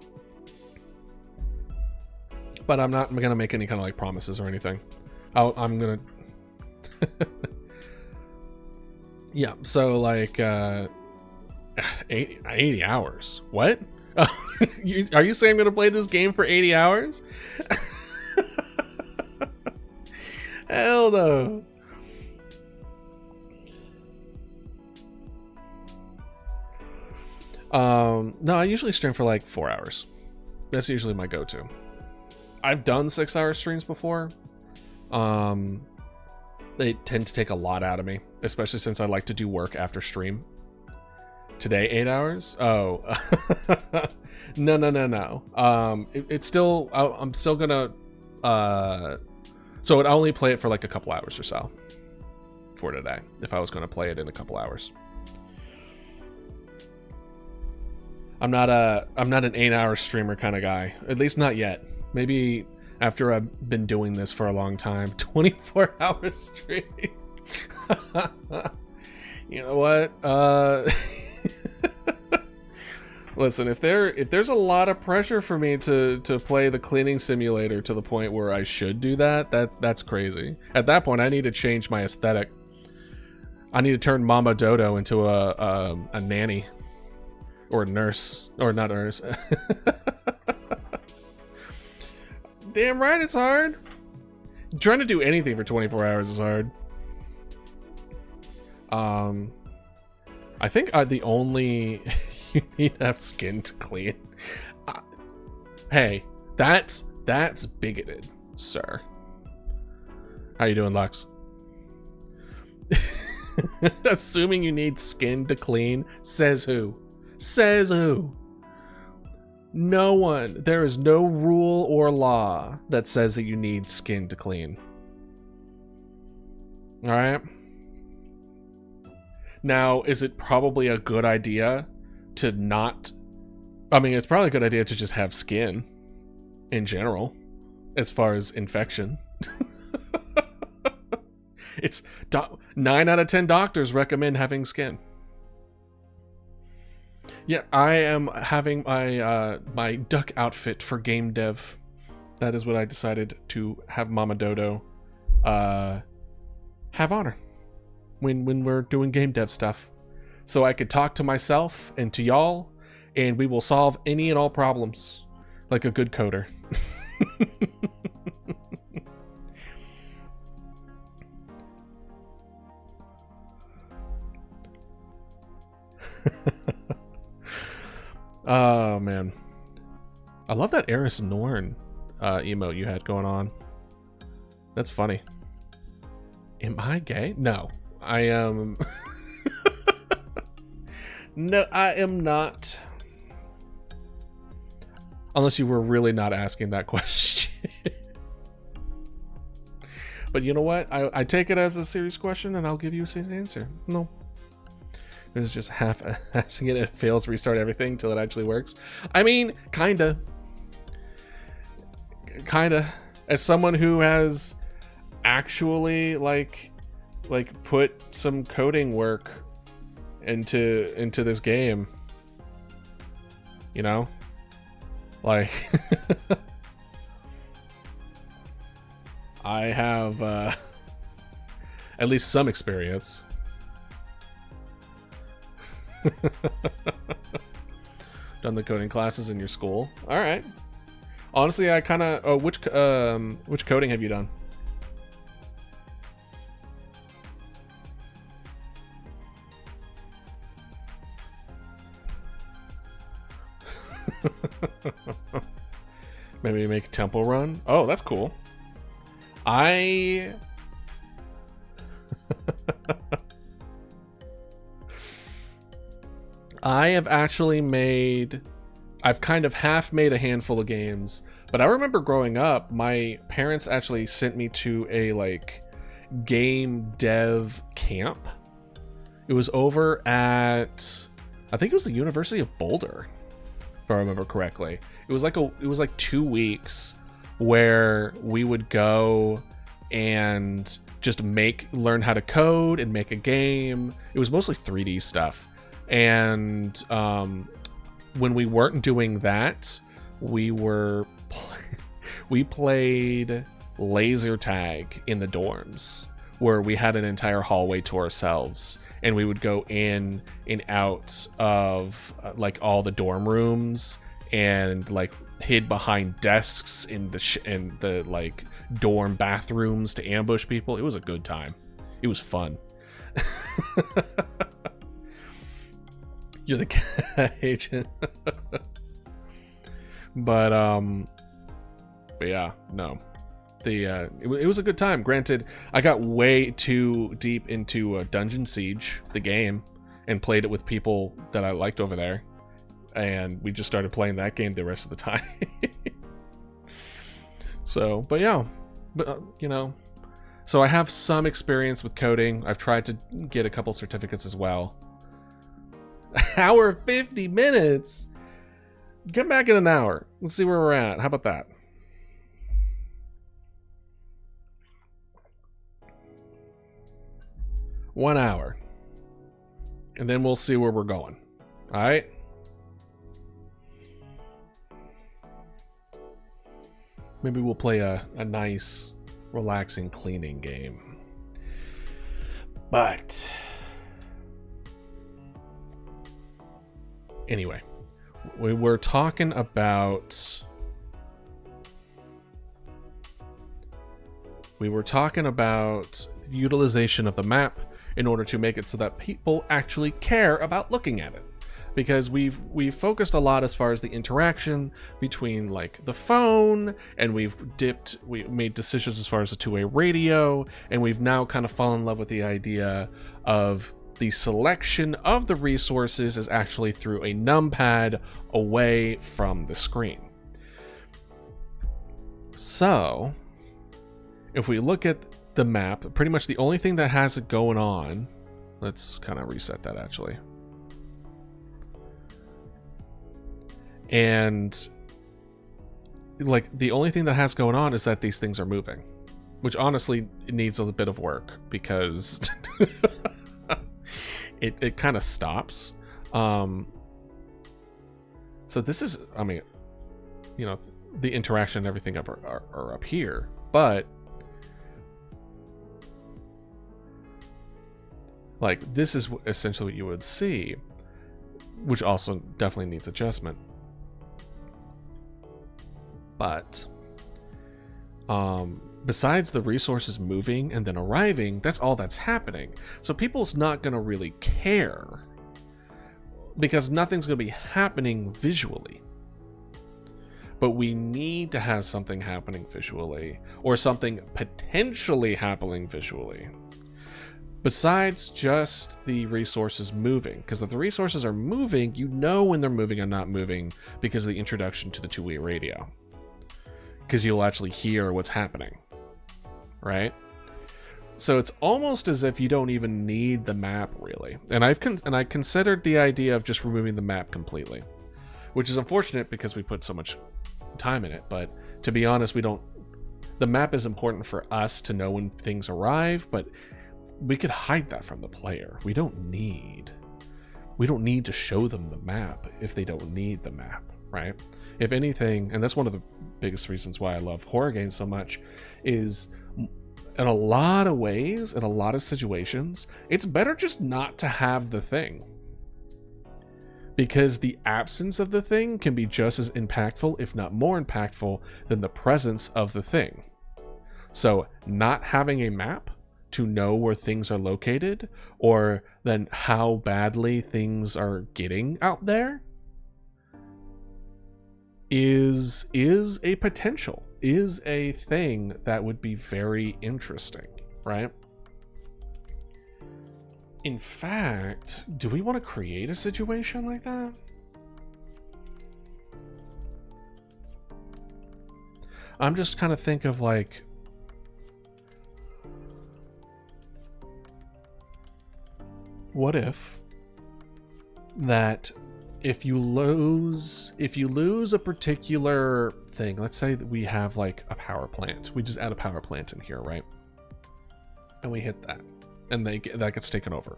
But I'm not going to make any kind of like promises or anything. I'm going to yeah, so like 80 hours. What? Are you saying I'm gonna play this game for 80 hours? Hell no. No, I usually stream for like 4 hours. That's usually my go-to. I've done 6-hour streams before. They tend to take a lot out of me, especially since I like to do work after stream. Today, 8 hours? Oh, no. It's still, I'm still gonna, so I'd only play it for like a couple hours or so for today, if I was gonna play it in a couple hours. I'm not an 8-hour streamer kind of guy, at least not yet. Maybe after I've been doing this for a long time, 24-hour stream. You know what? Listen, if there's a lot of pressure for me to play the cleaning simulator to the point where I should do that, that's crazy. At that point, I need to change my aesthetic. I need to turn Mama Dodo into a nanny or a nurse, or not a nurse. Damn right, it's hard. Trying to do anything for 24 hours is hard. I think the only you need to have skin to clean. Hey, that's bigoted, sir. How you doing, Lux? Assuming you need skin to clean, says who? Says who? No one. There is no rule or law that says that you need skin to clean. All right. Now, is it probably a good idea to not... I mean, it's probably a good idea to just have skin in general, as far as infection. It's 9 out of 10 doctors recommend having skin. Yeah, I am having my my duck outfit for game dev. That is what I decided to have Mama Dodo have on her when we're doing game dev stuff, so I could talk to myself and to y'all, and we will solve any and all problems like a good coder. Oh man, I love that Eris Norn emote you had going on. That's funny. Am I gay? No, I am. No, I am not. Unless you were really not asking that question. But you know what? I take it as a serious question, and I'll give you a serious answer. No. It was just half-assing it. It fails, restart everything till it actually works. I mean, kinda. As someone who has actually like put some coding work into this game, you know, like I have at least some experience. Done the coding classes in your school. All right. Honestly, I kind of. Oh, which coding have you done? Maybe make Temple Run. Oh, that's cool. I have actually made... I've kind of half made a handful of games, but I remember growing up, my parents actually sent me to a, like, game dev camp. It was over at... I think it was the University of Boulder, if I remember correctly. It was like 2 weeks where we would go and just learn how to code and make a game. It was mostly 3D stuff. And when we weren't doing that, we played laser tag in the dorms, where we had an entire hallway to ourselves, and we would go in and out of like all the dorm rooms, and like hid behind desks in the like dorm bathrooms to ambush people. It was a good time. It was fun. You're the cat agent. But But yeah, no. It was a good time. Granted, I got way too deep into Dungeon Siege, the game, and played it with people that I liked over there. And we just started playing that game the rest of the time. So, but yeah. But, so I have some experience with coding. I've tried to get a couple certificates as well. Hour 50 minutes? Come back in an hour. Let's see where we're at. How about that? One hour. And then we'll see where we're going. Alright? Maybe we'll play a nice, relaxing cleaning game. But anyway, we were talking about the utilization of the map in order to make it so that people actually care about looking at it. Because we've focused a lot as far as the interaction between like the phone, and we made decisions as far as the two-way radio, and we've now kind of fallen in love with the idea of the selection of the resources is actually through a numpad away from the screen. So if we look at the map, pretty much the only thing that has it going on, let's kind of reset that actually. And like the only thing that has going on is that these things are moving, which honestly it needs a bit of work because it kind of stops. So this is, I mean, the interaction and everything are up here, but like this is essentially what you would see, which also definitely needs adjustment. But besides the resources moving and then arriving, that's all that's happening. So people's not going to really care because nothing's going to be happening visually. But we need to have something happening visually, or something potentially happening visually, besides just the resources moving. Because if the resources are moving, you know when they're moving and not moving because of the introduction to the two-way radio. Because you'll actually hear what's happening, right? So it's almost as if you don't even need the map really. And I considered the idea of just removing the map completely, which is unfortunate because we put so much time in it. But to be honest, the map is important for us to know when things arrive, but we could hide that from the player. We don't need to show them the map if they don't need the map, right? If anything, and that's one of the biggest reasons why I love horror games so much, is in a lot of ways, in a lot of situations, it's better just not to have the thing. Because the absence of the thing can be just as impactful, if not more impactful, than the presence of the thing. So not having a map to know where things are located, or then how badly things are getting out there, is a potential, is a thing that would be very interesting, right? In fact, do we want to create a situation like that? I'm just kind of think of like, what if that if you lose a particular thing, let's say that we have like a power plant, we just add a power plant in here, right? And we hit that, and that gets taken over.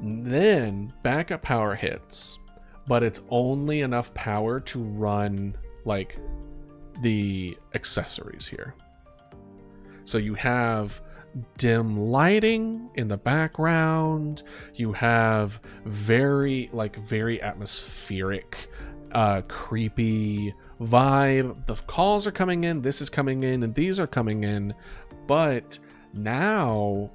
Then backup power hits, but it's only enough power to run like the accessories here. So you have dim lighting in the background, you have very atmospheric, creepy vibe. The calls are coming in, this is coming in, and these are coming in, but now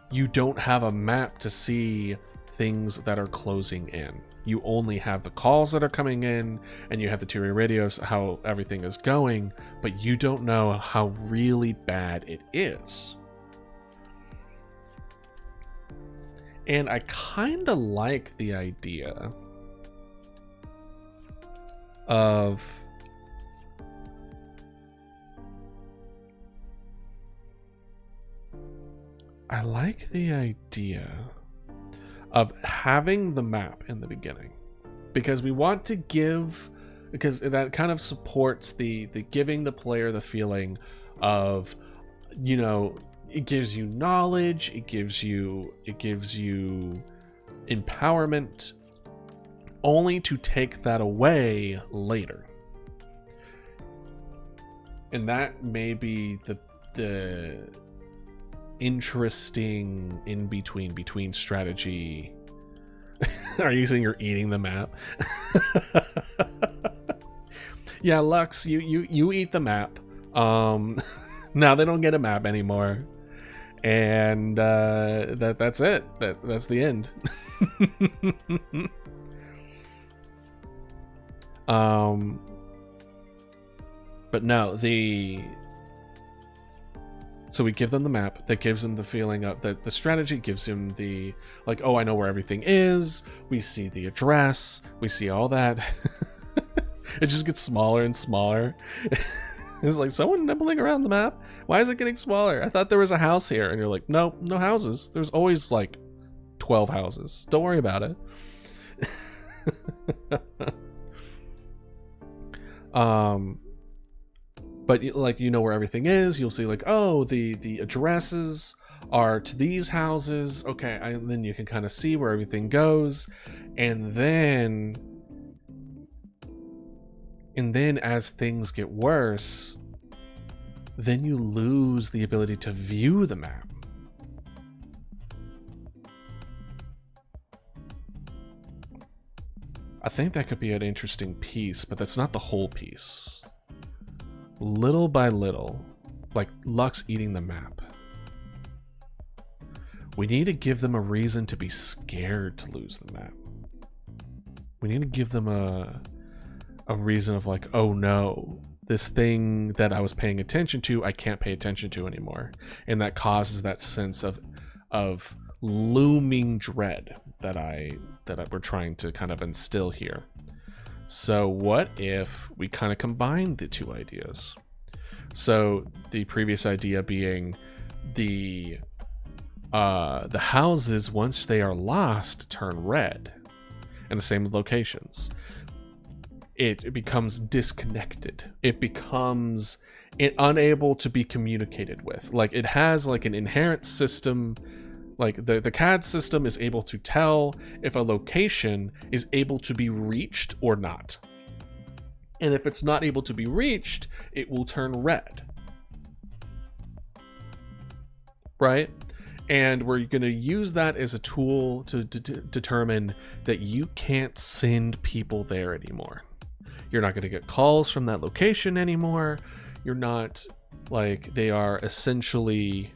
you don't have a map to see things that are closing in. You only have the calls that are coming in, and you have the two-way radios, how everything is going, but you don't know how really bad it is. And I kind of like the idea of having the map in the beginning, because we want to because that kind of supports the giving the player the feeling of, you know, it gives you knowledge, it gives you empowerment, only to take that away later. And that may be the interesting in between strategy. Are you saying you're eating the map? Yeah, Lux, you eat the map. Now they don't get a map anymore, and that's it. That's the end. But no, so we give them the map that gives them the feeling of that the strategy gives them the, like, oh, I know where everything is. We see the address. We see all that. It just gets smaller and smaller. It's like, someone nibbling around the map? Why is it getting smaller? I thought there was a house here. And you're like, nope, no houses. There's always like 12 houses. Don't worry about it. But like, you know where everything is. You'll see like, oh, the addresses are to these houses. Okay, and then you can kind of see where everything goes. And then as things get worse, then you lose the ability to view the map. I think that could be an interesting piece, but that's not the whole piece. Little by little, like Lux eating the map, we need to give them a reason to be scared to lose the map. We need to give them a reason of like, oh no, this thing that I was paying attention to, I can't pay attention to anymore. And that causes that sense of looming dread that we're trying to kind of instill here. So what if we kind of combine the two ideas? So the previous idea being the houses, once they are lost, turn red in the same locations. It becomes disconnected. It becomes unable to be communicated with. Like, it has like an inherent system. Like the CAD system is able to tell if a location is able to be reached or not. And if it's not able to be reached, it will turn red. Right? And we're going to use that as a tool to determine that you can't send people there anymore. You're not going to get calls from that location anymore. You're not, like, they are essentially...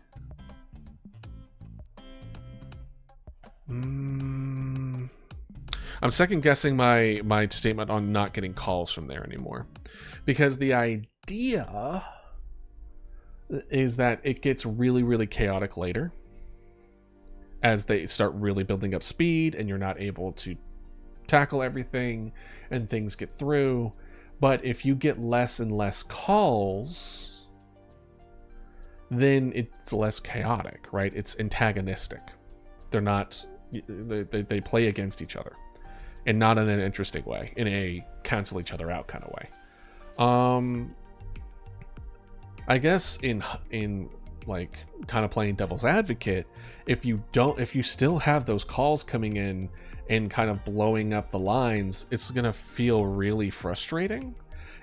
I'm second guessing my statement on not getting calls from there anymore, because the idea is that it gets really, really chaotic later as they start really building up speed and you're not able to tackle everything and things get through. But if you get less and less calls, then it's less chaotic, right? It's antagonistic. They're not... They play against each other, and not in an interesting way, in a cancel each other out kind of way. I guess in like kind of playing devil's advocate, if you still have those calls coming in and kind of blowing up the lines, it's gonna feel really frustrating,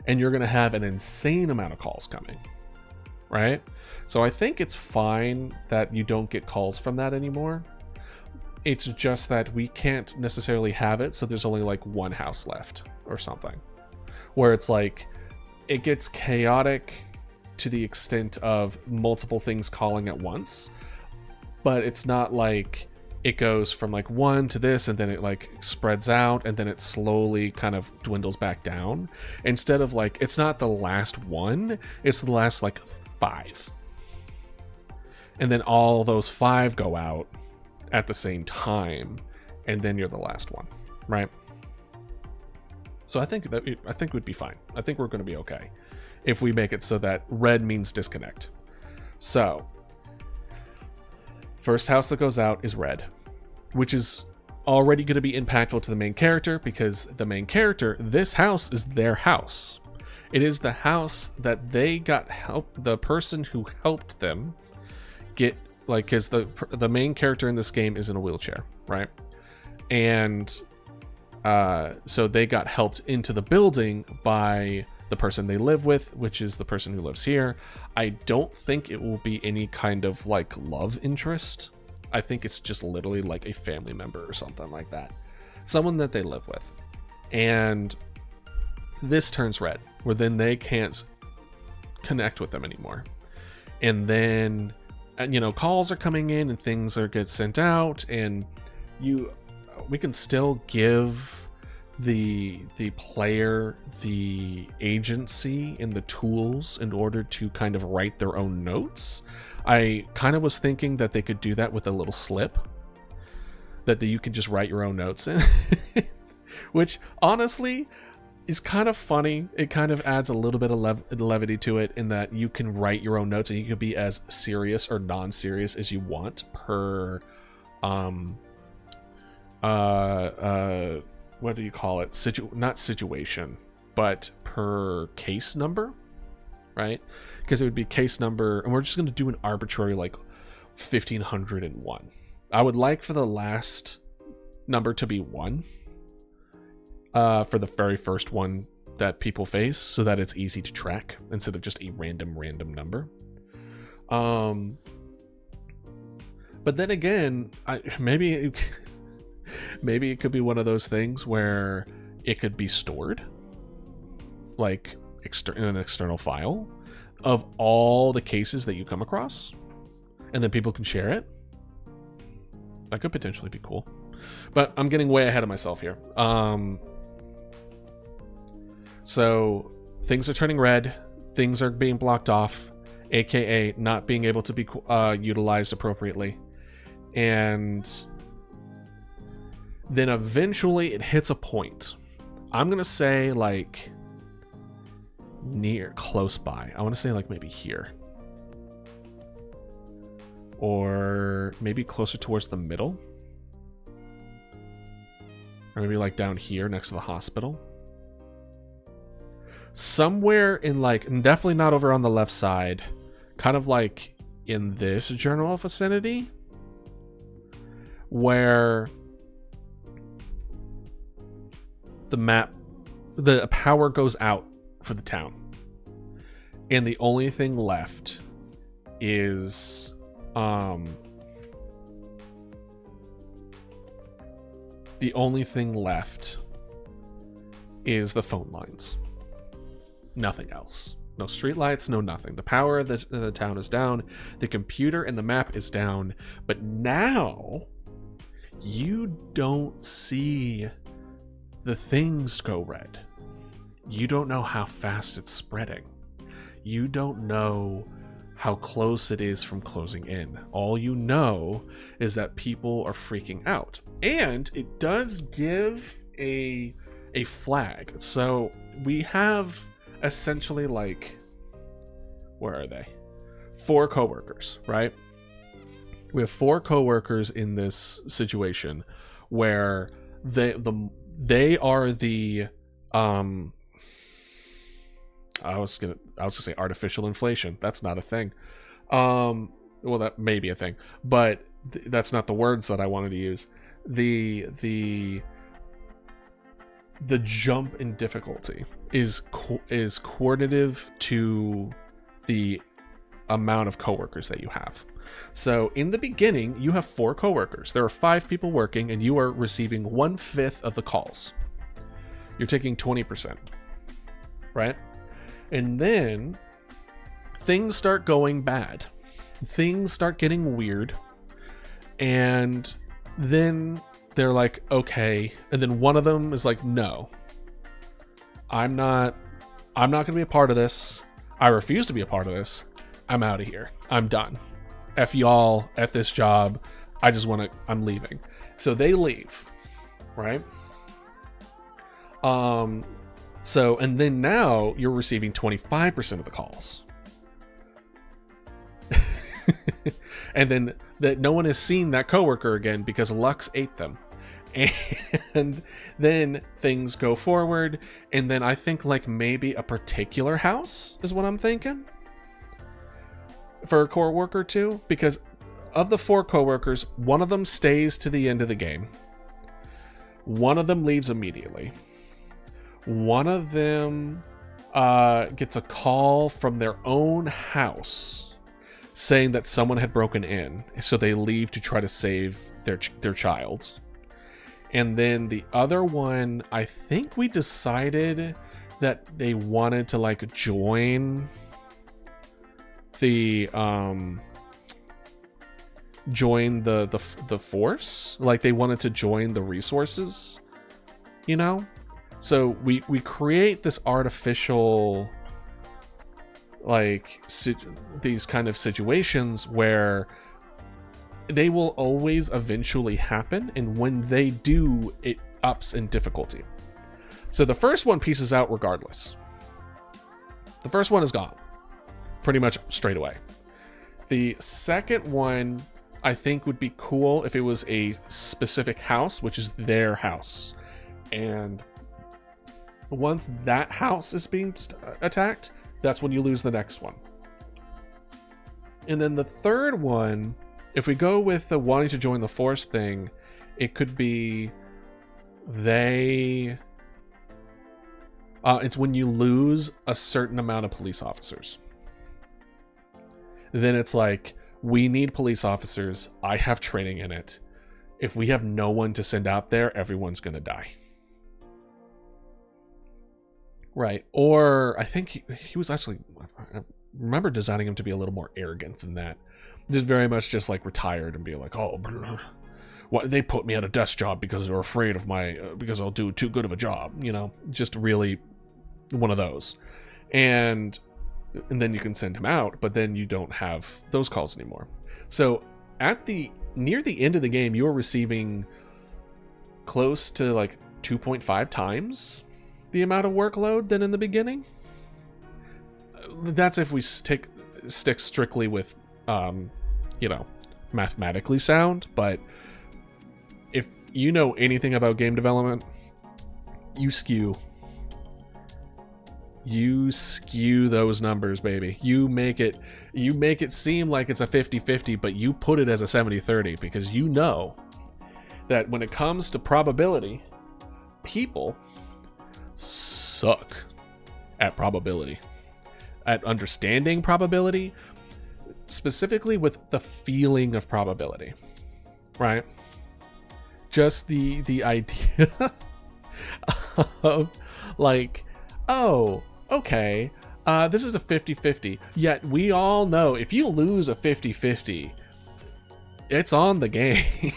and you're gonna have an insane amount of calls coming, right? So I think it's fine that you don't get calls from that anymore. It's just that we can't necessarily have it, so there's only like one house left or something. Where it's like, it gets chaotic to the extent of multiple things calling at once, but it's not like it goes from like 1 to this, and then it like spreads out, and then it slowly kind of dwindles back down. Instead of like, it's not the last one, it's the last like 5. And then all those 5 go out at the same time, and then you're the last one, right? So I think we'd be fine. I think we're going to be okay if we make it so that red means disconnect. So first house that goes out is red, which is already going to be impactful to the main character, because the main character, this house is their house. It is the house that they got help. The person who helped them get, like, because the main character in this game is in a wheelchair, right? And so they got helped into the building by the person they live with, which is the person who lives here. I don't think it will be any kind of like love interest. I think it's just literally like a family member or something like that. Someone that they live with. And this turns red, where then they can't connect with them anymore. And then, you know, calls are coming in and things are get sent out, and we can still give the player the agency and the tools in order to kind of write their own notes. I kind of was thinking that they could do that with a little slip that you can just write your own notes in, which honestly is kind of funny. It kind of adds a little bit of levity to it, in that you can write your own notes and you can be as serious or non-serious as you want per what do you call it? Not situation, but per case number, right? Because it would be case number, and we're just going to do an arbitrary like 1501. I would like for the last number to be 1 for the very first one that people face, so that it's easy to track instead of just a random number. But then again, maybe it could be one of those things where it could be stored like in an external file of all the cases that you come across, and then people can share it. That could potentially be cool, but I'm getting way ahead of myself here. So things are turning red, things are being blocked off, aka not being able to be utilized appropriately, and then eventually it hits a point. I'm gonna say like close by. I want to say like maybe here, or maybe closer towards the middle, or maybe like down here next to the hospital. Somewhere in like, definitely not over on the left side, kind of like in this general vicinity, where the power goes out for the town, and the only thing left is the phone lines. Nothing else. No streetlights, no nothing. The power of the town is down. The computer and the map is down. But now you don't see the things go red. You don't know how fast it's spreading. You don't know how close it is from closing in. All you know is that people are freaking out. And it does give a flag. So we have essentially like, where are they? 4 coworkers, right? We have 4 coworkers in this situation where they are the I was gonna say artificial inflation. That's not a thing. Well, that may be a thing, but that's not the words that I wanted to use. The jump in difficulty is coordinative to the amount of coworkers that you have. So in the beginning, you have 4 coworkers. There are 5 people working, and you are receiving 1/5 of the calls. You're taking 20%, right? And then things start going bad. Things start getting weird, and then they're like, okay. And then one of them is like, no, I'm not going to be a part of this. I refuse to be a part of this. I'm out of here. I'm done. F y'all, F this job. I'm leaving. So they leave, right? So, and then now you're receiving 25% of the calls. And then that no one has seen that coworker again because Lux ate them. And then things go forward. And then I think like maybe a particular house is what I'm thinking for a coworker too, because of the 4 coworkers, one of them stays to the end of the game. One of them leaves immediately. One of them gets a call from their own house saying that someone had broken in, so they leave to try to save their child. And then the other one, I think we decided that they wanted to like join the force, like they wanted to join the resources, you know. So we create this artificial like these kind of situations where they will always eventually happen, and when they do, it ups in difficulty. So the first one pieces out regardless. The first one is gone pretty much straight away. The second one I think would be cool if it was a specific house, which is their house, and once that house is being attacked, that's when you lose the next one. And then the third one, if we go with the wanting to join the force thing, it could be it's when you lose a certain amount of police officers. Then it's like, we need police officers. I have training in it. If we have no one to send out there, everyone's going to die. Right. Or I think he was actually, I remember designing him to be a little more arrogant than that. Just very much just like retired and be like, oh, what, they put me at a desk job because they're afraid of because I'll do too good of a job, you know, just really one of those. And then you can send him out, but then you don't have those calls anymore. So near the end of the game, you're receiving close to like 2.5 times the amount of workload than in the beginning. That's if we stick strictly with, mathematically sound. But if you know anything about game development, you skew those numbers, baby. You make it seem like it's a 50-50, but you put it as a 70-30 because you know that when it comes to probability, people suck at probability, at understanding probability, specifically with the feeling of probability, right? Just the idea of like, oh, okay, this is a 50-50, yet we all know if you lose a 50-50, it's on the game.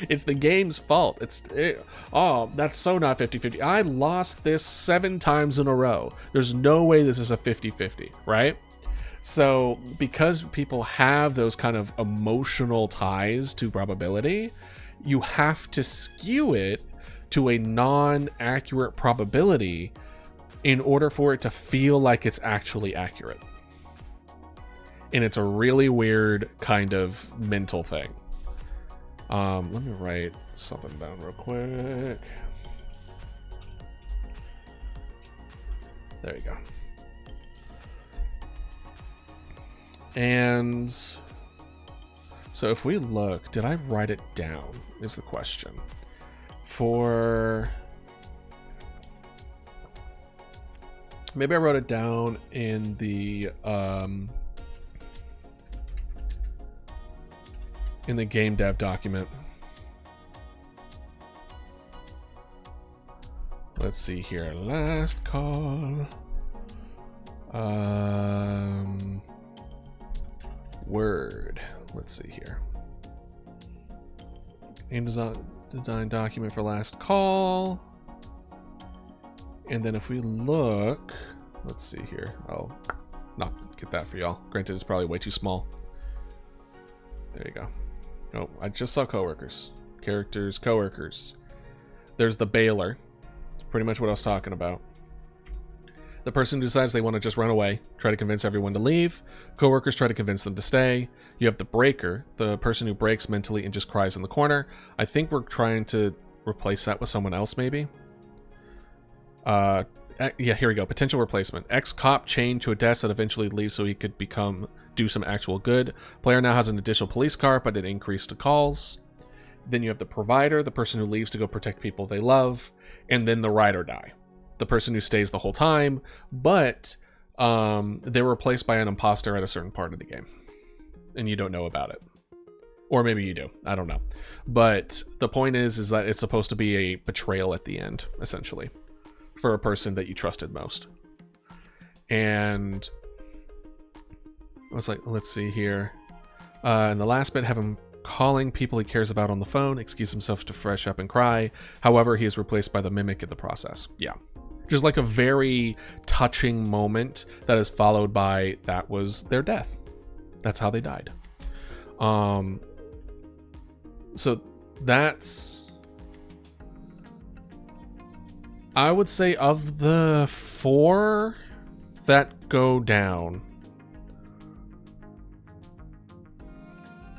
It's the game's fault. That's so not 50-50. I lost this 7 times in a row. There's no way this is a 50-50, right? So because people have those kind of emotional ties to probability, you have to skew it to a non-accurate probability in order for it to feel like it's actually accurate. And it's a really weird kind of mental thing. Let me write something down real quick. There you go. And so if we look, did I write it down is the question. Maybe I wrote it down in the game dev document. Let's see here. Last call. Word. Let's see here. Aim design document for last call. And then if we look, let's see here. I'll not get that for y'all. Granted, it's probably way too small. There you go. Oh, I just saw coworkers. Characters, coworkers. There's the bailer. Pretty much what I was talking about. The person who decides they want to just run away, try to convince everyone to leave. Coworkers try to convince them to stay. You have the breaker, the person who breaks mentally and just cries in the corner. I think we're trying to replace that with someone else, maybe. Yeah, here we go. Potential replacement. Ex-cop chained to a desk that eventually leaves so he could do some actual good. Player now has an additional police car, but it increased to calls. Then you have the provider, the person who leaves to go protect people they love. And then the ride or die, the person who stays the whole time, but they're replaced by an imposter at a certain part of the game. And you don't know about it. Or maybe you do. I don't know. But the point is that it's supposed to be a betrayal at the end, essentially, for a person that you trusted most. And I was like, let's see here. In the last bit, have him calling people he cares about on the phone, excuse himself to fresh up and cry. However, he is replaced by the mimic in the process. Yeah. Just like a very touching moment that is followed by that was their death. That's how they died. So that's, I would say, of the 4 that go down,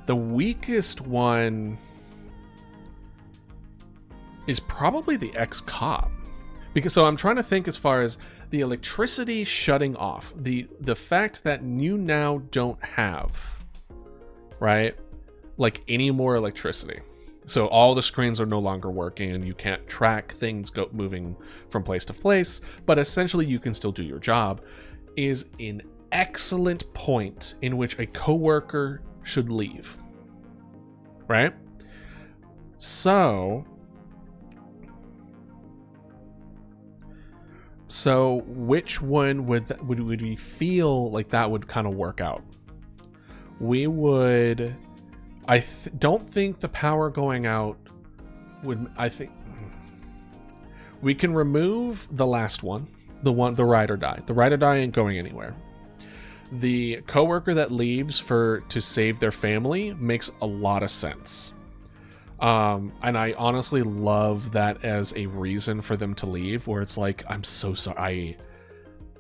the weakest one is probably the ex-cop. Because so I'm trying to think as far as the electricity shutting off, the fact that you now don't have, right, like any more electricity. So all the screens are no longer working and you can't track things moving from place to place, but essentially you can still do your job, is an excellent point in which a coworker should leave. Right? So which one would we feel like that would kind of work out? We would, don't think the power going out would, I think we can remove the last one, the ride or die. The ride or die ain't going anywhere. The coworker that leaves to save their family makes a lot of sense. And I honestly love that as a reason for them to leave, where it's like, I'm so sorry.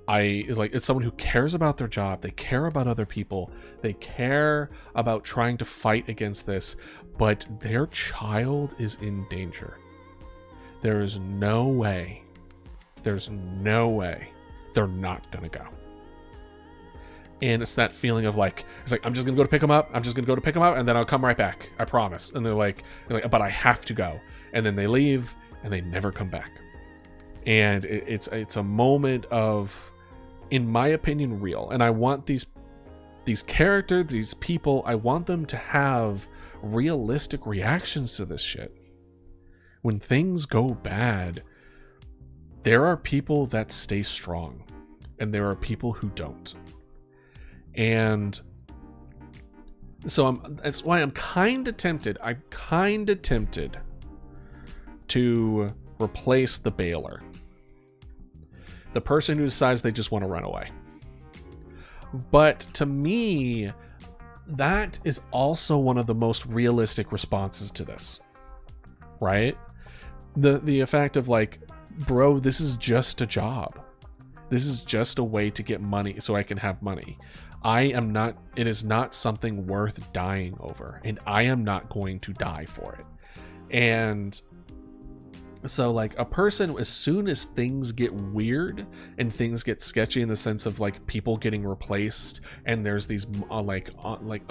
It's someone who cares about their job. They care about other people. They care about trying to fight against this, but their child is in danger. There's no way they're not gonna go. And it's that feeling of like, I'm just gonna go to pick them up. And then I'll come right back. I promise. And they're like, but I have to go. And then they leave and they never come back. And it's a moment of, in my opinion, real. And I want these characters, these people, I want them to have realistic reactions to this shit. When things go bad, there are people that stay strong. And there are people who don't. And so that's why I'm kind of tempted. I'm kind of tempted to replace the bailer. The person who decides they just want to run away. But to me, that is also one of the most realistic responses to this. Right? The fact of like, bro, this is just a job. This is just a way to get money so I can have money. It is not something worth dying over, and I am not going to die for it. And so like a person, as soon as things get weird and things get sketchy in the sense of like people getting replaced and there's these like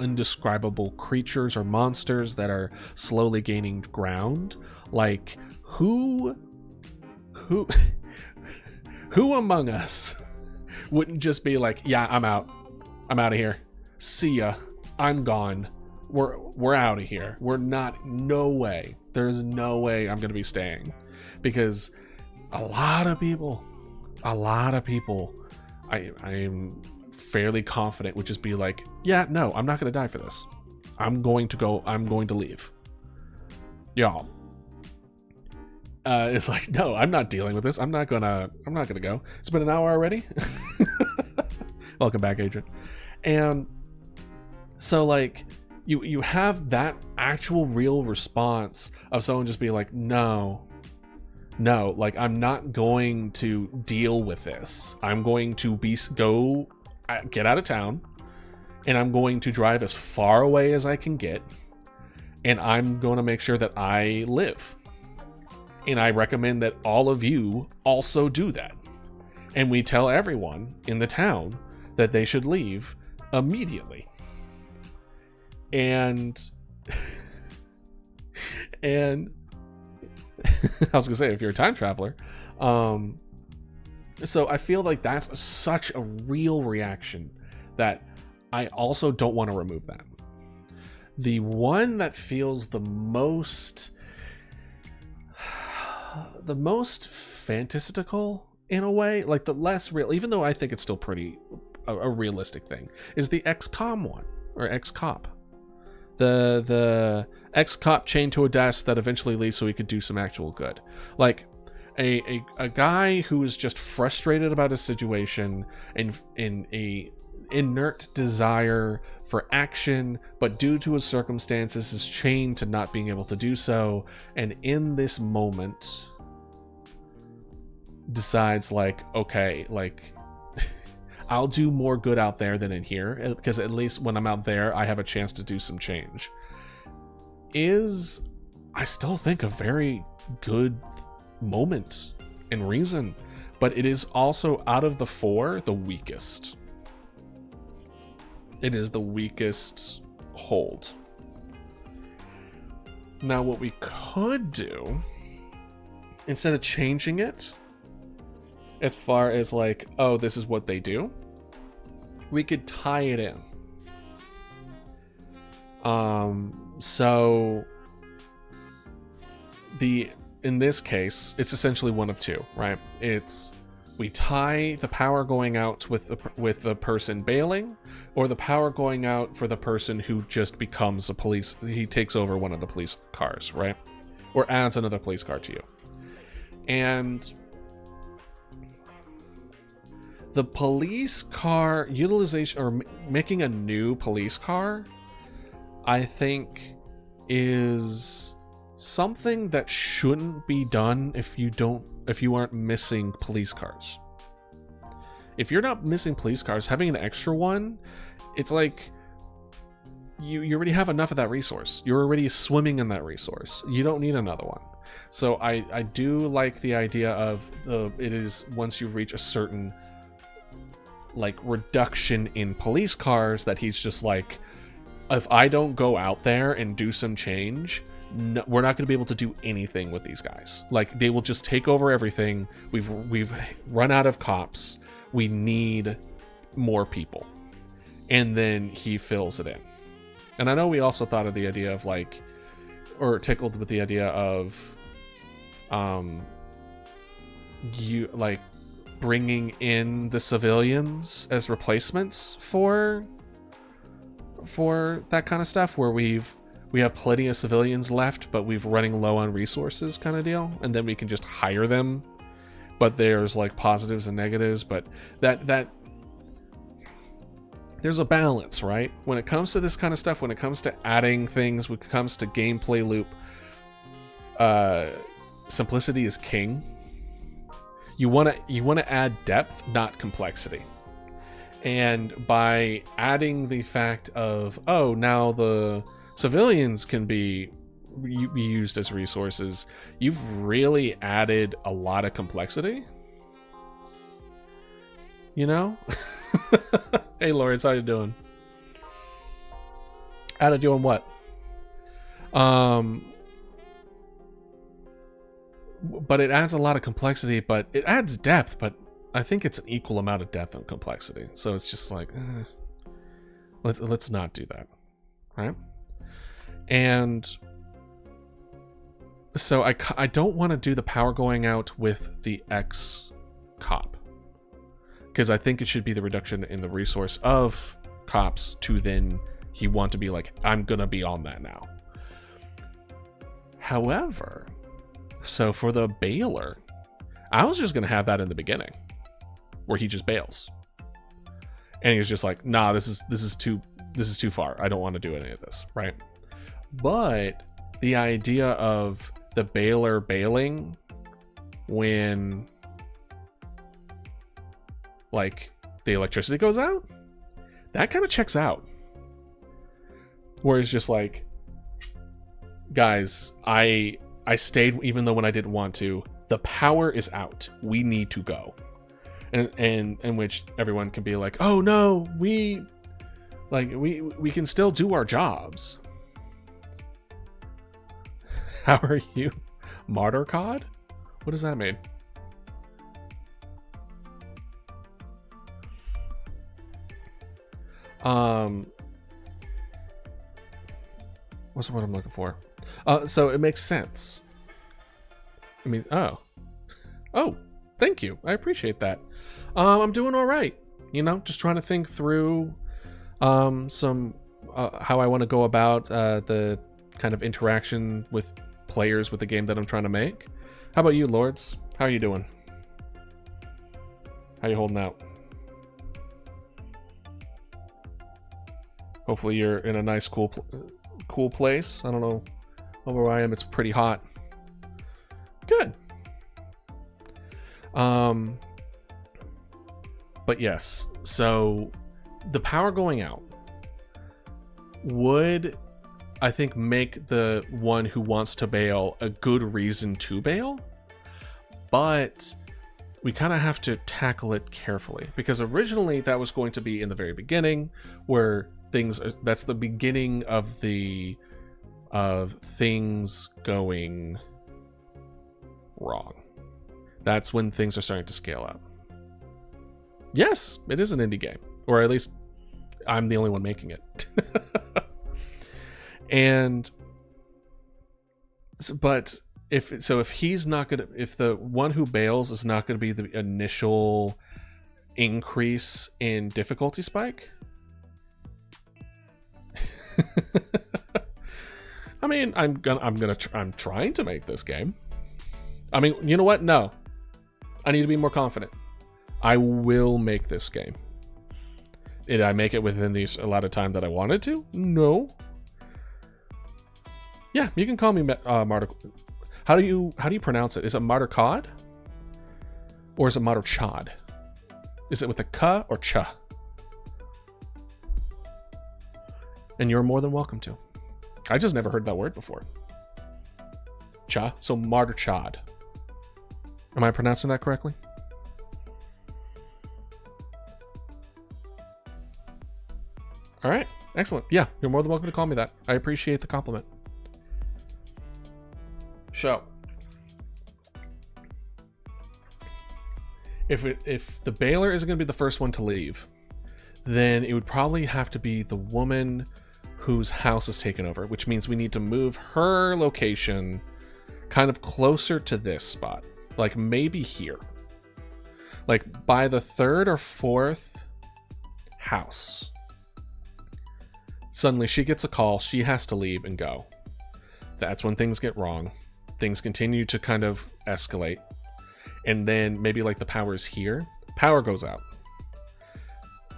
undescribable creatures or monsters that are slowly gaining ground, like who among us wouldn't just be like, yeah, I'm out of here, see ya, I'm gone, we're out of here, no way, there's no way I'm gonna be staying. Because a lot of people I am fairly confident would just be like, yeah, no, I'm not gonna die for this, I'm going to leave. y'all. It's like, no, I'm not dealing with this. I'm not gonna go. It's been an hour already. Welcome back, agent. And so like you have that actual real response of someone just being like, no, like I'm not going to deal with this. I'm going to get out of town, and I'm going to drive as far away as I can get, and I'm going to make sure that I live. And I recommend that all of you also do that. And we tell everyone in the town that they should leave immediately. And I was gonna say, if you're a time traveler, so I feel like that's such a real reaction that I also don't want to remove that. The one that feels the most fantastical in a way, like the less real, even though I think it's still pretty a realistic thing, is the ex-com one, or ex-cop. The ex-cop chained to a desk that eventually leaves so he could do some actual good. Like a guy who is just frustrated about his situation and in a inert desire for action, but due to his circumstances is chained to not being able to do so, and in this moment decides like, okay, like I'll do more good out there than in here, because at least when I'm out there I have a chance to do some change, is, I still think, a very good moment and reason, but it is also, out of the four, the weakest. It is the weakest hold. Now, what we could do, instead of changing it as far as like, oh, this is what they do, we could tie it in. So in this case, it's essentially one of two, right? It's, we tie the power going out with the person bailing, or the power going out for the person who just becomes a police, he takes over one of the police cars, right? Or adds another police car to you. And the police car utilization, or making a new police car, I think is something that shouldn't be done if you aren't missing police cars. If you're not missing police cars, having an extra one, it's like you already have enough of that resource. You're already swimming in that resource. You don't need another one. So I do like the idea of it is, once you reach a certain like reduction in police cars, that he's just like, if I don't go out there and do some change, no, we're not going to be able to do anything with these guys. Like, they will just take over everything. We've run out of cops. We need more people. And then he fills it in. And I know we also thought of the idea of like, or tickled with the idea of you like bringing in the civilians as replacements for that kind of stuff, where we have plenty of civilians left, but we've running low on resources kind of deal, and then we can just hire them. But there's like positives and negatives, but that there's a balance, right? When it comes to this kind of stuff, when it comes to adding things, when it comes to gameplay loop, simplicity is king. You want to add depth, not complexity. And by adding the fact of, oh, now the civilians can be used as resources, you've really added a lot of complexity. You know? Hey, Lawrence, how you doing? Added doing what? But it adds a lot of complexity, but it adds depth, but I think it's an equal amount of depth and complexity. So it's just like, let's not do that, right? And so I don't want to do the power going out with the ex-cop, because I think it should be the reduction in the resource of cops to then he want to be like, I'm gonna be on that now. However, so for the bailer, I was just gonna have that in the beginning, where he just bails, and he was just like, "Nah, this is too far. I don't want to do any of this." Right? But the idea of the bailer bailing when like the electricity goes out, that kind of checks out. Where it's just like, guys, I stayed even though when I didn't want to. The power is out. We need to go. And in which everyone can be like, "Oh no, we can still do our jobs." How are you? Martyr COD? What does that mean? What's what I'm looking for? So it makes sense. I mean, oh, thank you. I appreciate that. I'm doing all right. You know, just trying to think through some how I want to go about the kind of interaction with players with the game that I'm trying to make. How about you, Lords? How are you doing? How you holding out? Hopefully you're in a nice, cool place. I don't know. Over where I am, it's pretty hot. Good. But yes, so the power going out would, I think, make the one who wants to bail a good reason to bail, but we kind of have to tackle it carefully, because originally that was going to be in the very beginning, where that's the beginning of things going wrong. That's when things are starting to scale up. Yes, it is an indie game, or at least I'm the only one making it. And but if he's not gonna, if the one who bails is not gonna be the initial increase in difficulty spike, I mean, I'm trying to make this game. I mean, you know what? No, I need to be more confident. I will make this game. Did I make it within the allotted time that I wanted to? No. Yeah, you can call me Martyr. How do you pronounce it? Is it Martyr COD? Or is it Martyr Chod? Is it with a K or Ch? And you're more than welcome to. I just never heard that word before. Cha? So Martyr Chod. Am I pronouncing that correctly? All right, excellent. Yeah, you're more than welcome to call me that. I appreciate the compliment. So, if the bailer isn't going to be the first one to leave, then it would probably have to be the woman whose house is taken over, which means we need to move her location kind of closer to this spot, like maybe here, like by the third or fourth house. Suddenly she gets a call, she has to leave and go. That's when things get wrong. Things continue to kind of escalate. And then maybe like the power's here, power goes out.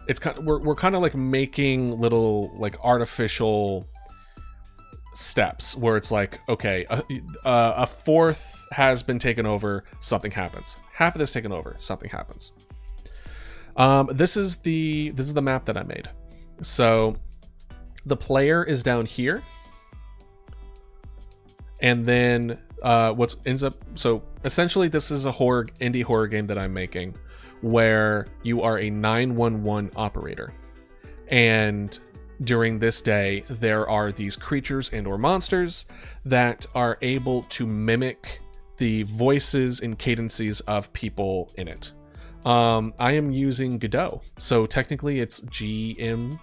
It's kind of, we're kind of like making little like artificial steps where it's like, okay, a fourth has been taken over, something happens. Half of this taken over, something happens. This is the map that I made. So the player is down here, and then what ends up, so essentially this is a indie horror game that I'm making, where you are a 911 operator, and during this day there are these creatures and or monsters that are able to mimic the voices and cadences of people in it. I am using Godot, so technically it's GMC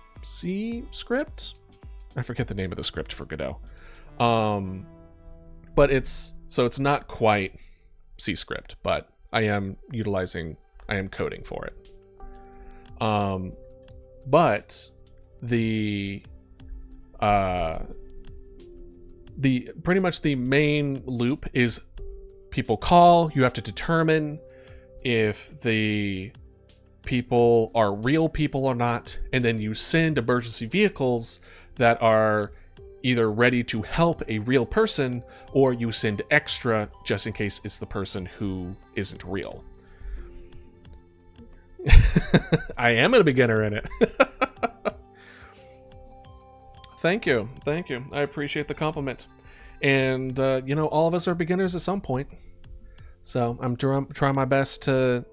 script. I forget the name of the script for Godot, but it's not quite C script, but I am coding for it. But the pretty much the main loop is people call, you have to determine if the people are real people or not, and then you send emergency vehicles that are either ready to help a real person, or you send extra just in case it's the person who isn't real. I am a beginner in it. Thank you. I appreciate the compliment. And, all of us are beginners at some point. So I'm trying my best to,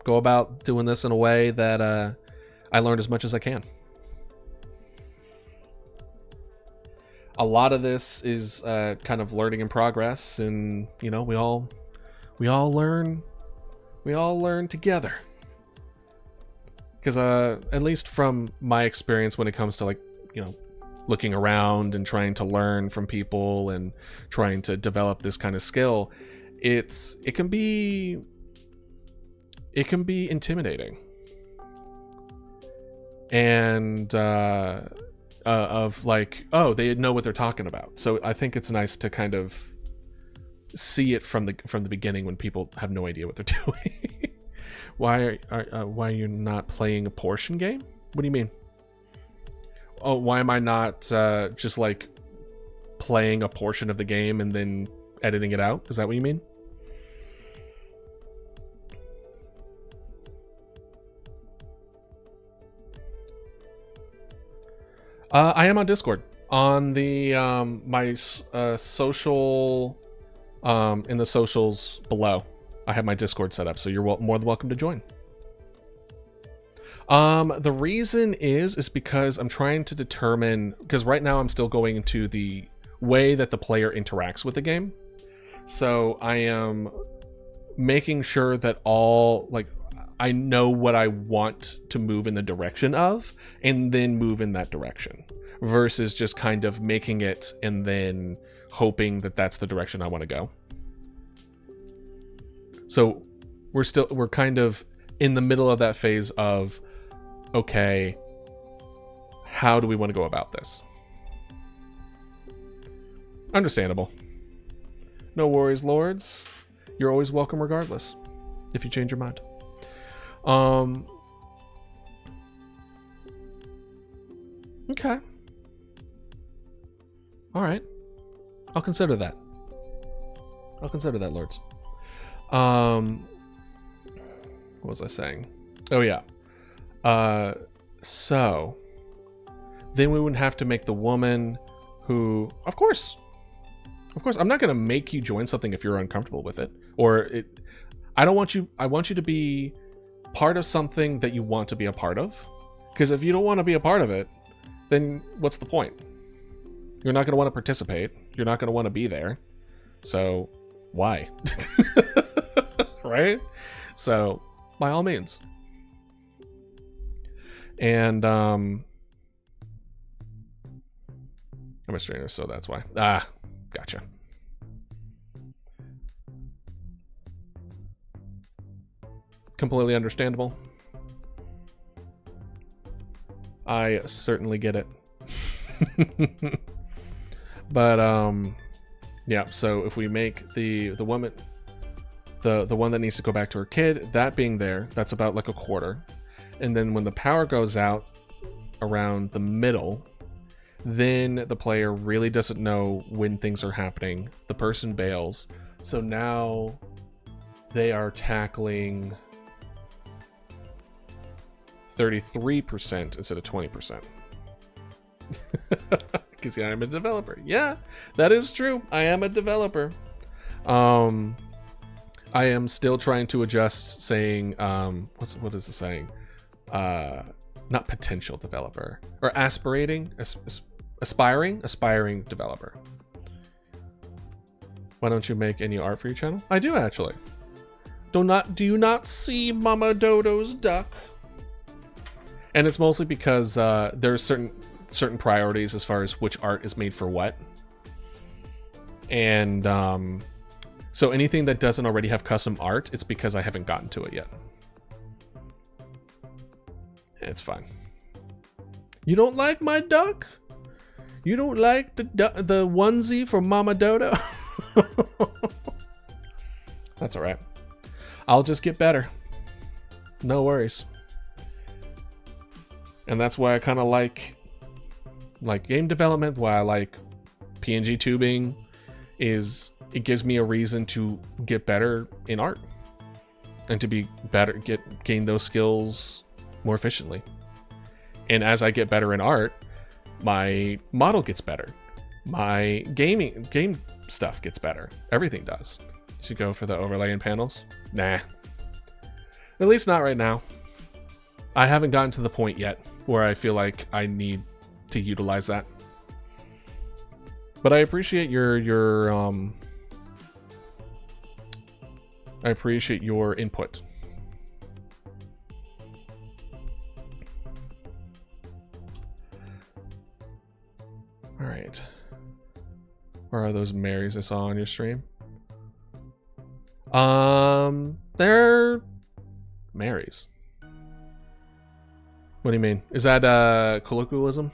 go about doing this in a way that I learned as much as I can. A lot of this is kind of learning in progress, and, we all learn together. Because at least from my experience when it comes to looking around and trying to learn from people and trying to develop this kind of skill, it can be intimidating, and of they know what they're talking about. So I think it's nice to kind of see it from the beginning when people have no idea what they're doing. Why are you not playing a portion game? What do you mean? Oh, why am I not just playing a portion of the game and then editing it out? Is that what you mean? I am on Discord on the my social in the socials below. I have my Discord set up, so you're more than welcome to join. The reason is because I'm trying to determine, because right now I'm still going into the way that the player interacts with the game. So I am making sure that I know what I want to move in the direction of, and then move in that direction, versus just kind of making it and then hoping that that's the direction I want to go. So we're kind of in the middle of that phase of, okay, how do we want to go about this? Understandable. No worries, lords. You're always welcome regardless, if you change your mind. Okay. All right. I'll consider that. Lords. What was I saying? Oh yeah. So then we wouldn't have to make the woman who, of course, I'm not going to make you join something if you're uncomfortable with it, I want you to be part of something that you want to be a part of. Because if you don't want to be a part of it, then what's the point? You're not going to want to participate. You're not going to want to be there. So why? Right? So by all means. And I'm a stranger, so that's why. Gotcha. Completely understandable. I certainly get it. But yeah, so if we make the woman the one that needs to go back to her kid, that being there, that's about like a quarter. And then when the power goes out around the middle, then the player really doesn't know when things are happening. The person bails. So now they are tackling 33% instead of 20%. Because I am a developer. Yeah, that is true. I am a developer. I am still trying to adjust saying, what is the saying? Not potential developer, or aspiring developer. Why don't you make any art for your channel? I do actually. Do you not see Mama Dodo's duck? And it's mostly because there's certain priorities as far as which art is made for what. And so anything that doesn't already have custom art, it's because I haven't gotten to it yet. It's fine. You don't like my duck? You don't like the onesie from Mama Dodo? That's all right. I'll just get better. No worries. And that's why I kind of like game development, why I like PNG tubing, is it gives me a reason to get better in art and to be better, gain those skills more efficiently. And as I get better in art, my model gets better. My game stuff gets better. Everything does. Should go for the overlay and panels? Nah. At least not right now. I haven't gotten to the point yet where I feel like I need to utilize that. But I appreciate your input. All right. Where are those Marys I saw on your stream? They're Marys. What do you mean? Is that colloquialism?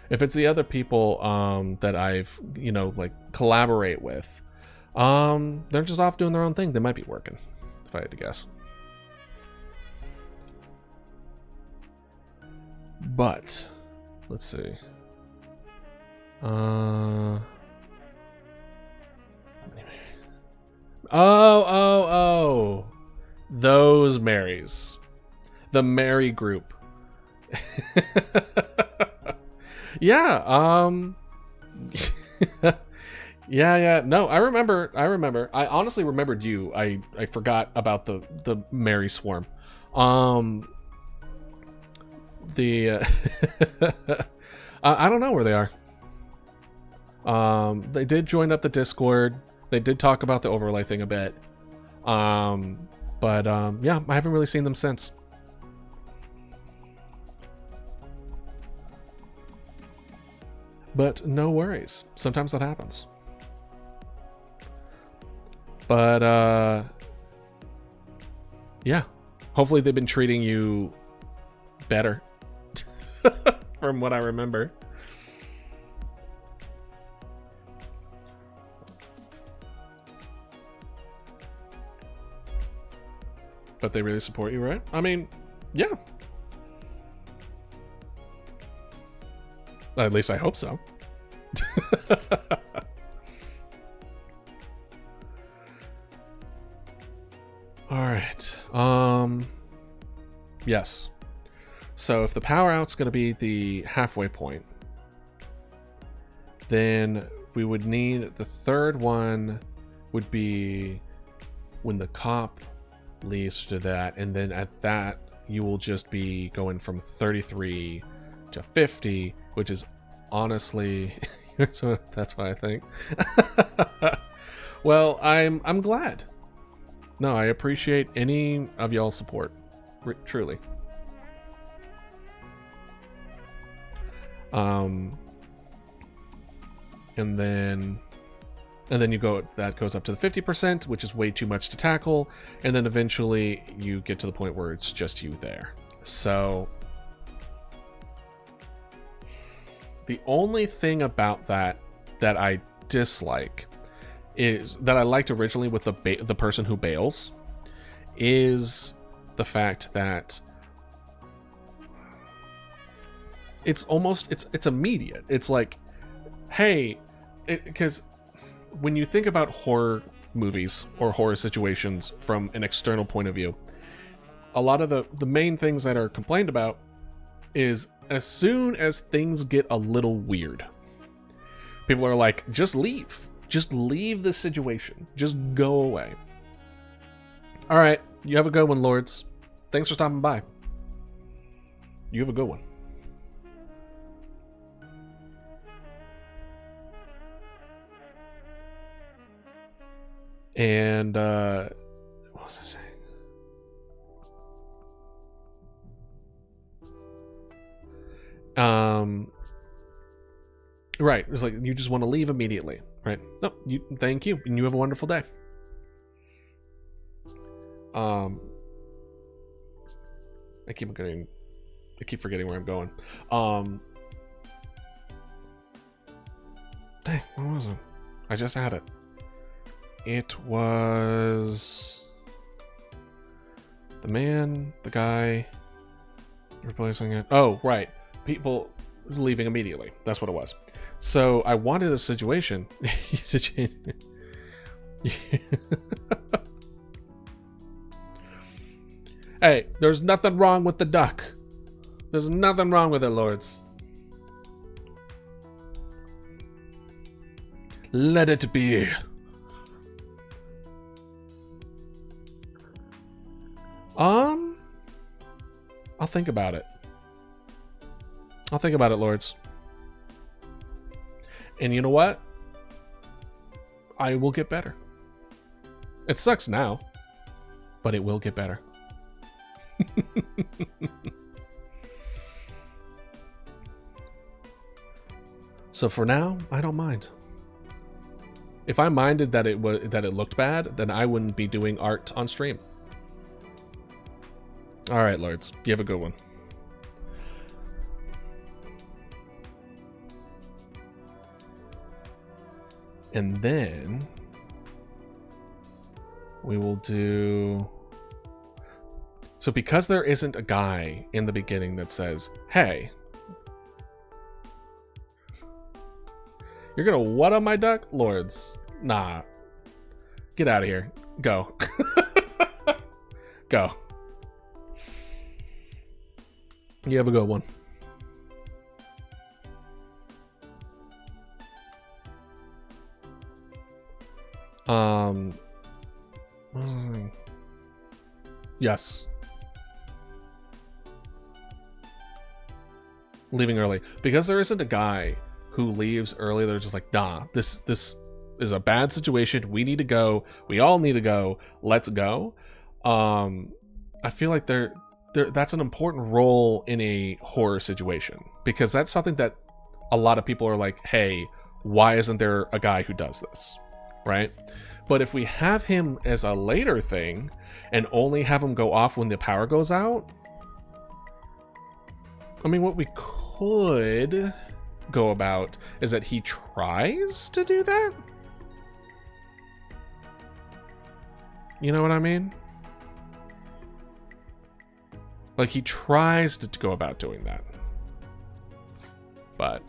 If it's the other people that I've, like collaborate with, they're just off doing their own thing. They might be working, if I had to guess. But let's see. Oh, those Marys, the Mary group. Yeah. Yeah. No, I remember. I honestly remembered you. I forgot about the Mary swarm. I don't know where they are. They did join up the Discord. They did talk about the overlay thing a bit. But yeah, I haven't really seen them since. But no worries. Sometimes that happens. But yeah. Hopefully they've been treating you better. From what I remember. But they really support you, right? I mean, yeah. At least I hope so. All right. Yes. So if the power out's going to be the halfway point, then we would need the third one would be when the cop leads to that, and then at that you will just be going from 33 to 50, which is honestly so that's what I think. Well, I'm glad. No, I appreciate any of y'all's support, truly. And then you go, that goes up to the 50%, which is way too much to tackle, and then eventually you get to the point where it's just you there. So the only thing about that I dislike is that I liked originally with the person who bails is the fact that it's almost it's immediate. It's like, hey, because when you think about horror movies or horror situations from an external point of view, a lot of the main things that are complained about is as soon as things get a little weird, people are like, just leave the situation, just go away. All right, you have a good one, Lords. Thanks for stopping by. You have a good one. And what was I saying? Right. It's like you just want to leave immediately, right? No, thank you, and you have a wonderful day. I keep forgetting where I'm going. Dang, what was it? I just had it. It was the man, the guy replacing it. Oh, right. People leaving immediately. That's what it was. So I wanted a situation to change. Hey, there's nothing wrong with the duck. There's nothing wrong with it, lords. Let it be. I'll think about it. I'll think about it, lords. And you know what? I will get better. It sucks now, but it will get better. So for now, I don't mind. If I minded that it looked bad, then I wouldn't be doing art on stream. All right, lords, you have a good one. And then we will do... So because there isn't a guy in the beginning that says, hey, you're gonna what on my duck? Lords, nah. Get out of here. Go. Go. You have a good one. What was I saying? Yes. Leaving early. Because there isn't a guy who leaves early, they're just like, nah, this is a bad situation. We need to go. We all need to go. Let's go. I feel like that's an important role in a horror situation, because that's something that a lot of people are like, hey, why isn't there a guy who does this? Right? But if we have him as a later thing and only have him go off when the power goes out, I mean, what we could go about is that he tries to do that. You know what I mean? Like, he tries to go about doing that. But...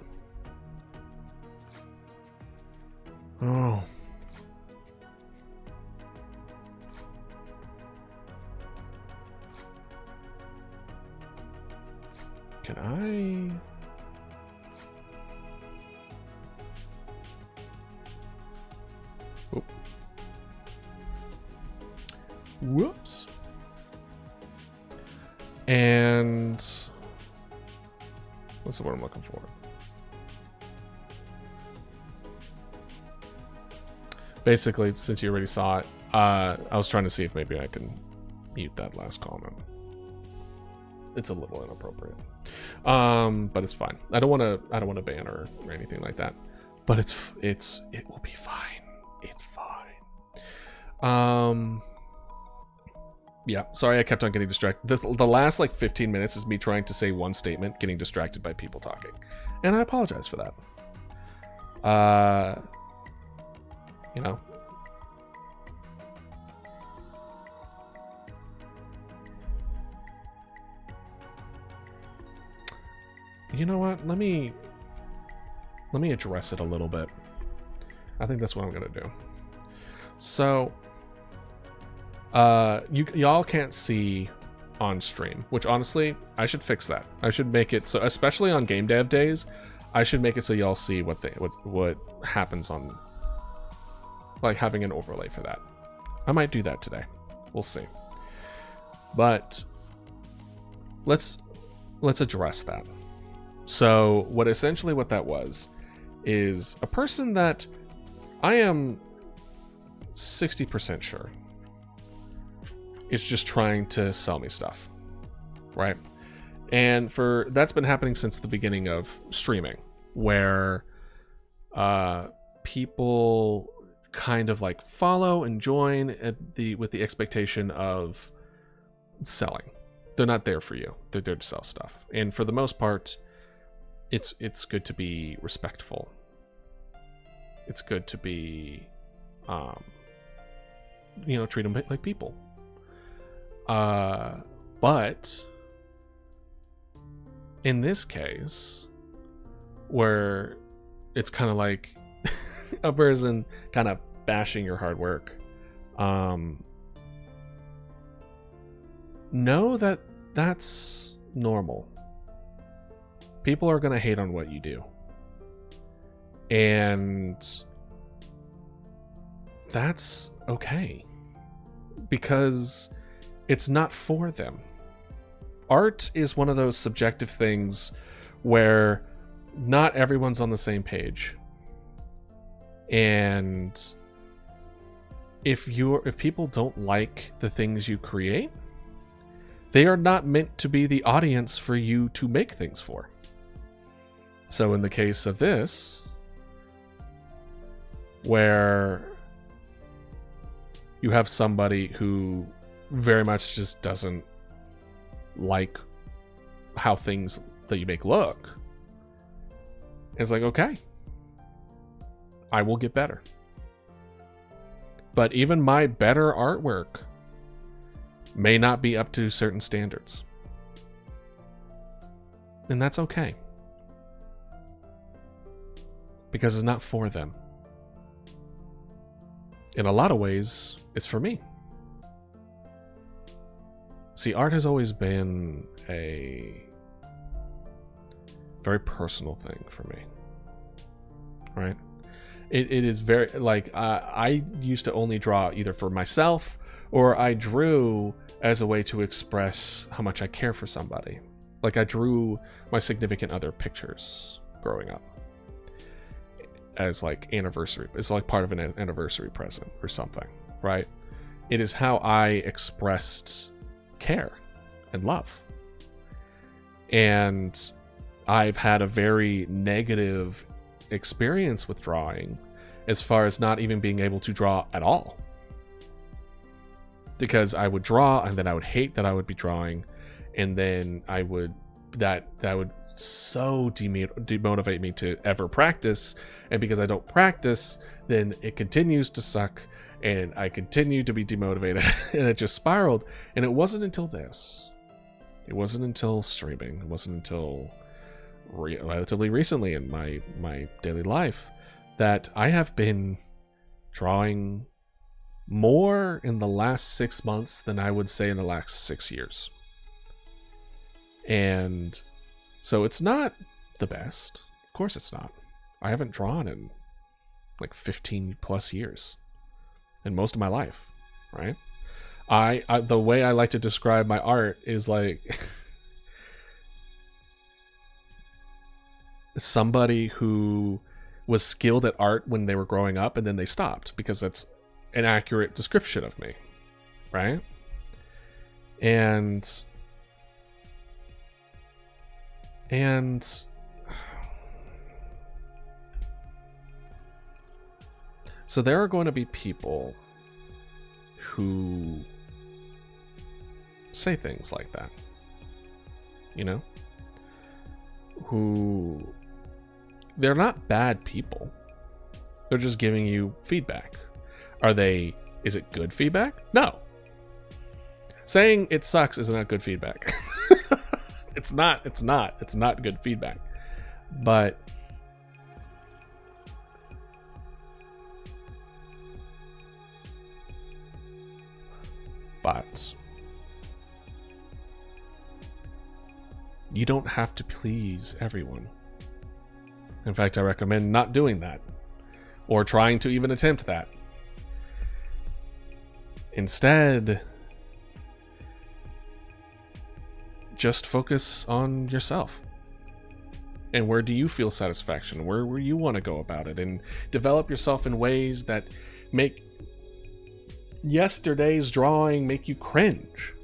oh. Can I... Oop. Whoops. And... what's the word I'm looking for? Basically, since you already saw it, I was trying to see if maybe I can mute that last comment. It's a little inappropriate, but it's fine. I don't want to ban her or anything like that. But it will be fine. It's fine. Yeah. Sorry, I kept on getting distracted. The last like 15 minutes is me trying to say one statement, getting distracted by people talking, and I apologize for that. You know. You know what? Let me address it a little bit. I think that's what I'm gonna do. So, y'all can't see on stream, which honestly, I should fix that. I should make it so, especially on game dev days, I should make it so y'all see what happens on, like having an overlay for that. I might do that today. We'll see. But let's address that. So what that was is a person that I am 60% sure is just trying to sell me stuff, right? And that's been happening since the beginning of streaming, where people kind of like follow and join with the expectation of selling. They're not there for you. They're there to sell stuff. And for the most part, it's good to be respectful. It's good to be, treat them like people. But in this case, where it's kind of like a person kind of bashing your hard work, know that that's normal. People are going to hate on what you do. And that's okay. Because it's not for them. Art is one of those subjective things where not everyone's on the same page. And if people don't like the things you create, they are not meant to be the audience for you to make things for. So in the case of this, where you have somebody who very much just doesn't like how things that you make look, it's like, okay, I will get better. But even my better artwork may not be up to certain standards. And that's okay. Because it's not for them. In a lot of ways, it's for me. See, art has always been a very personal thing for me. Right? It is very, like, I used to only draw either for myself, or I drew as a way to express how much I care for somebody. Like, I drew my significant other pictures growing up as like anniversary. It's like part of an anniversary present or something, right? It is how I expressed care and love. And I've had a very negative experience with drawing as far as not even being able to draw at all. Because I would draw and then I would hate that I would be drawing, and then I would that would so demotivate me to ever practice, and because I don't practice, then it continues to suck and I continue to be demotivated and it just spiraled. And it wasn't until streaming, it wasn't until relatively recently in my daily life that I have been drawing more in the last 6 months than I would say in the last 6 years. And so it's not the best. Of course it's not. I haven't drawn in like 15 plus years. In most of my life, right? I the way I like to describe my art is like somebody who was skilled at art when they were growing up and then they stopped, because that's an accurate description of me, right? And so there are going to be people who say things like that, you know, who they're not bad people. They're just giving you feedback. Is it good feedback? No. Saying it sucks is not good feedback. It's not good feedback. But you don't have to please everyone. In fact, I recommend not doing that, or trying to even attempt that. Instead, just focus on yourself. And where do you feel satisfaction? Where you want to go about it, and develop yourself in ways that make yesterday's drawing make you cringe,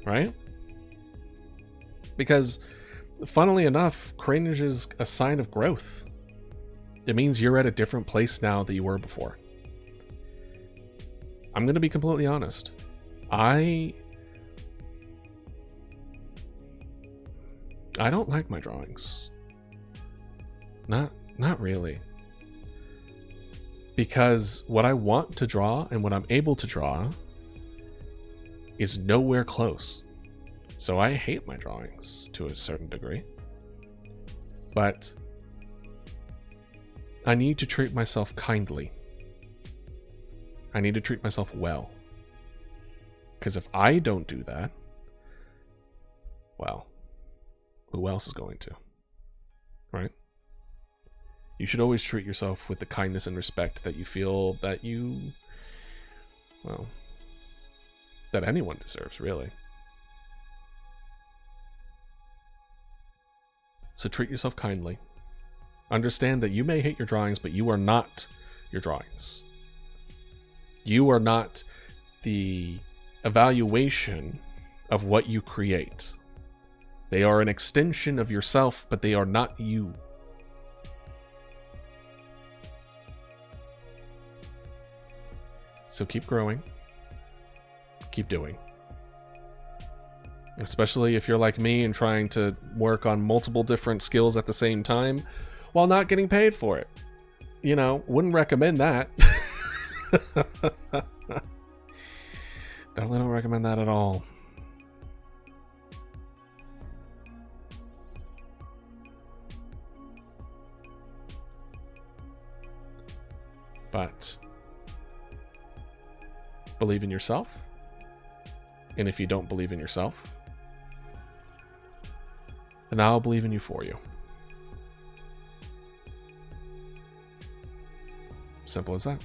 right? Because funnily enough, cringe is a sign of growth. It means you're at a different place now than you were before. I'm going to be completely honest. I don't like my drawings. Not really. Because what I want to draw and what I'm able to draw is nowhere close. So I hate my drawings to a certain degree. But I need to treat myself kindly. I need to treat myself well. Because if I don't do that, well, who else is going to? Right? You should always treat yourself with the kindness and respect that you feel that you, well, that anyone deserves, really. So treat yourself kindly. Understand that you may hate your drawings, but you are not your drawings. You are not the evaluation of what you create. They are an extension of yourself, but they are not you. So keep growing. Keep doing. Especially if you're like me and trying to work on multiple different skills at the same time while not getting paid for it. You know, wouldn't recommend that. Definitely don't recommend that at all. But believe in yourself. And if you don't believe in yourself, then I'll believe in you for you. Simple as that.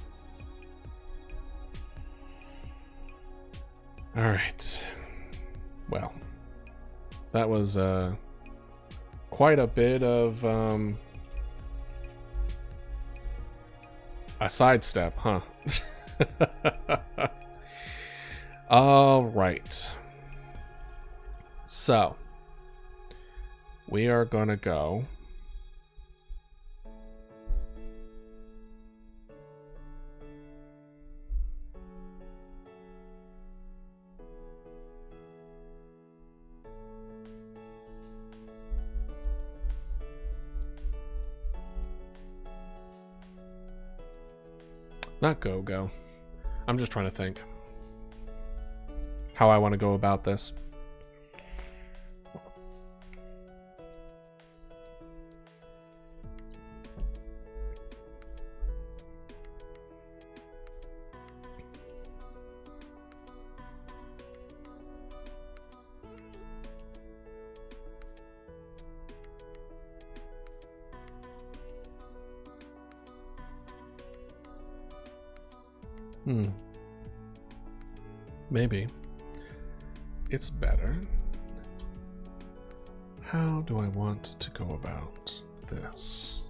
All right. Well, that was quite a bit of a sidestep, huh? All right. So, we are gonna go. Not go. I'm just trying to think how I want to go about this. Maybe. It's better. How do I want to go about this?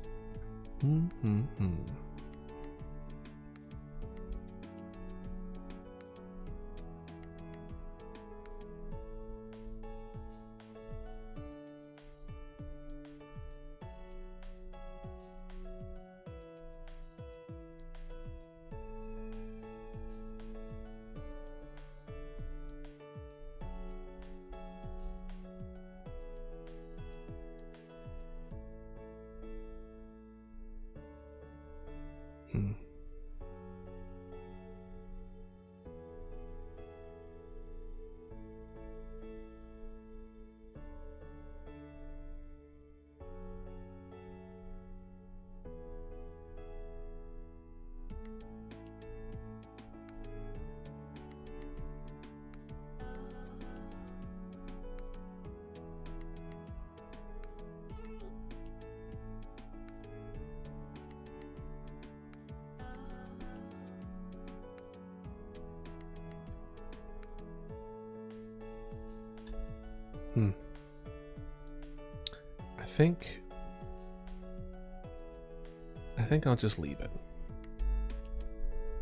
I think I'll just leave it.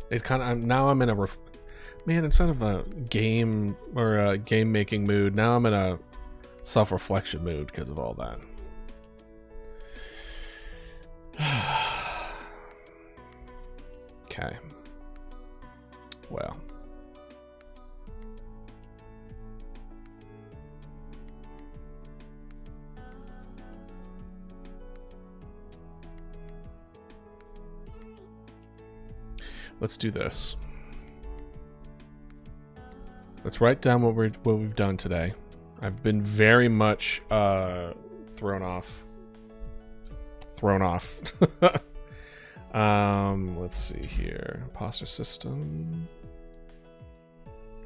It's kind of now I'm in a man, instead of a game or a game making mood, now I'm in a self-reflection mood because of all that. Okay. Well. Let's do this. Let's write down what we've done today. I've been very much thrown off. Let's see here. Imposter system.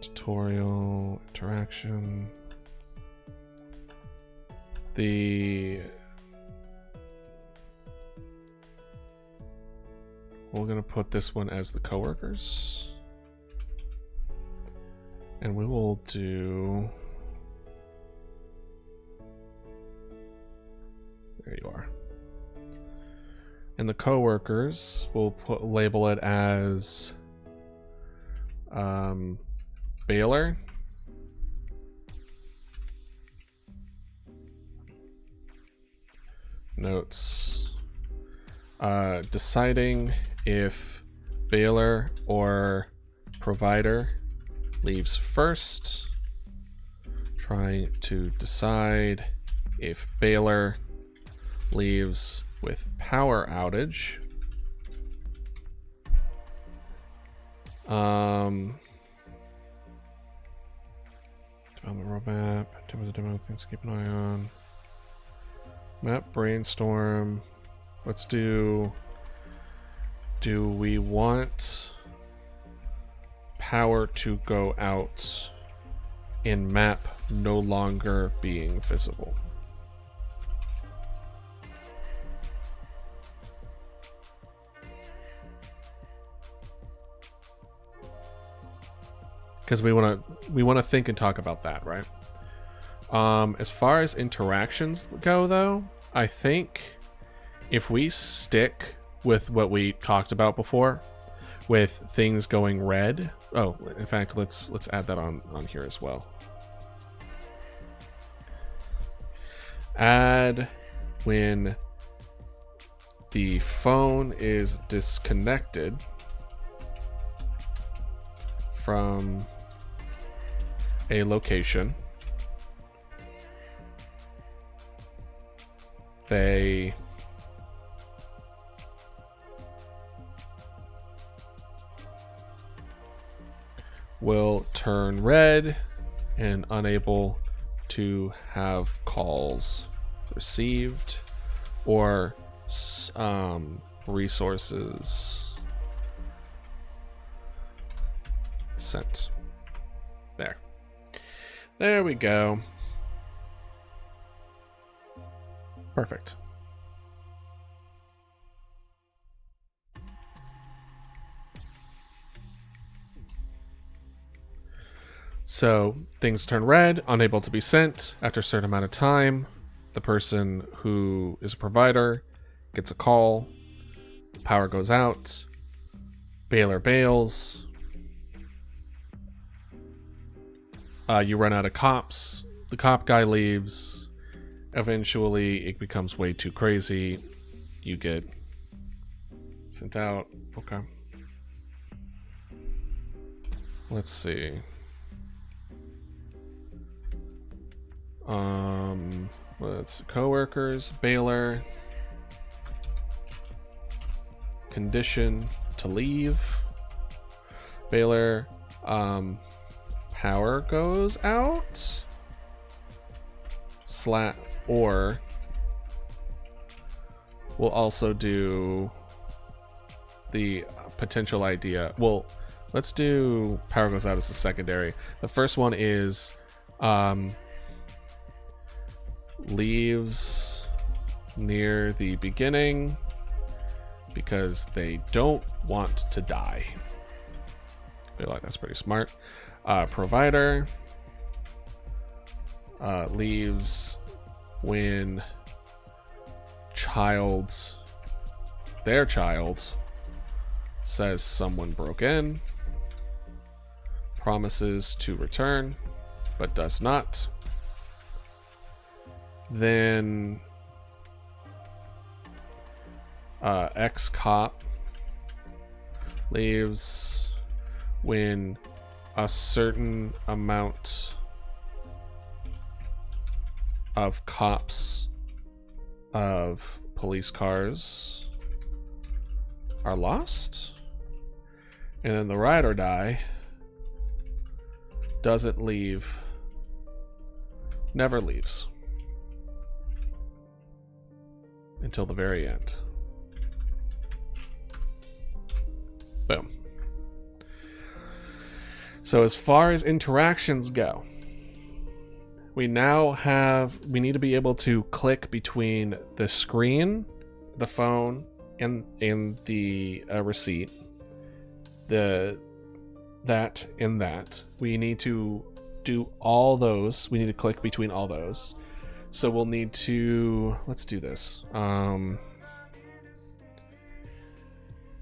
Tutorial. Interaction. We're gonna put this one as the coworkers. And we will do... There you are. And the coworkers, we'll label it as Baylor. Notes. Deciding if Baylor or provider leaves first. Trying to decide if Baylor leaves with power outage. Development roadmap. Demo things to keep an eye on. Map brainstorm. Let's do we want power to go out in map no longer being visible? Because we want to think and talk about that, right? As far as interactions go, though, I think if we stick with what we talked about before, with things going red. Oh, in fact, let's add that on here as well. Add when the phone is disconnected from a location, they will turn red and unable to have calls received or resources sent. There we go. Perfect. So things turn red, unable to be sent. After a certain amount of time, the person who is a provider gets a call. Power goes out. Baylor bails. You run out of cops. The cop guy leaves. Eventually, it becomes way too crazy. You get sent out. Okay. Let's see. Let's coworkers, Baylor. Condition to leave. Baylor, power goes out. Or we'll also do the potential idea. Well, let's do power goes out as the secondary. The first one is leaves near the beginning because they don't want to die. I feel like that's pretty smart. Provider leaves when their child says someone broke in, promises to return, but does not. Then ex-cop leaves when a certain amount of cops of police cars are lost. And then the ride or die doesn't leave, never leaves until the very end. Boom. So as far as interactions go, we need to be able to click between the screen, the phone, and the receipt. That and that. We need to do all those. We need to click between all those. So we'll need to, let's do this.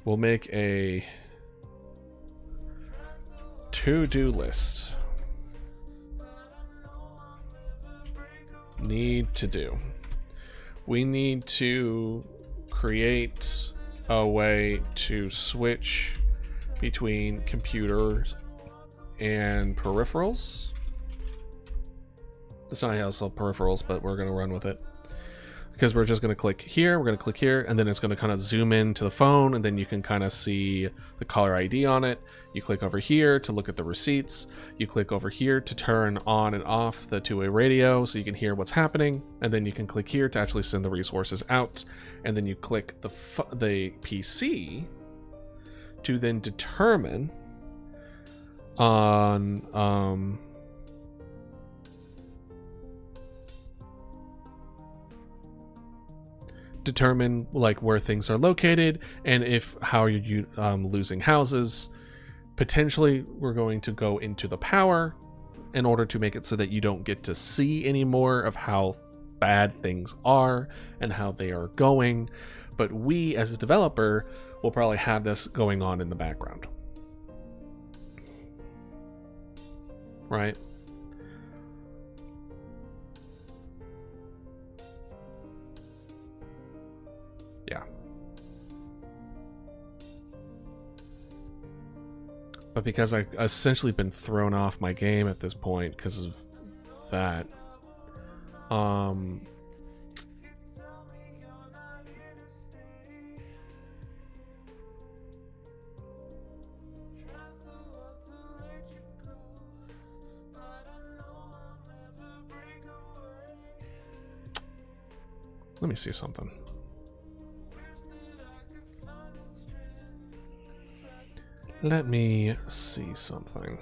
We'll make a to-do list. Need to do. We need to create a way to switch between computers and peripherals. That's not how it's called, peripherals, but we're going to run with it. Because we're just going to click here, we're going to click here, and then it's going to kind of zoom in to the phone, and then you can kind of see the caller ID on it. You click over here to look at the receipts. You click over here to turn on and off the two-way radio so you can hear what's happening, and then you can click here to actually send the resources out, and then you click the PC to then determine on determine like where things are located and if how you losing houses. Potentially we're going to go into the power in order to make it so that you don't get to see any more of how bad things are and how they are going, but we as a developer will probably have this going on in the background, right? Yeah. But because I've essentially been thrown off my game at this point because of that, let me see something. Let me see something.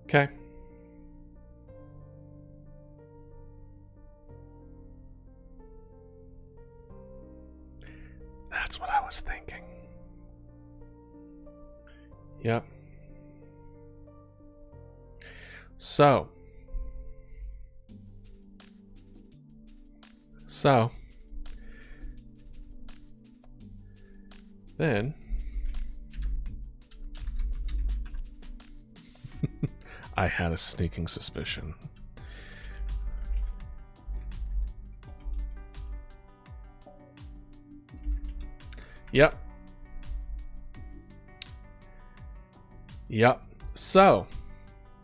Okay. That's what I was thinking. Yep. So then I had a sneaking suspicion. Yep. Yep. So,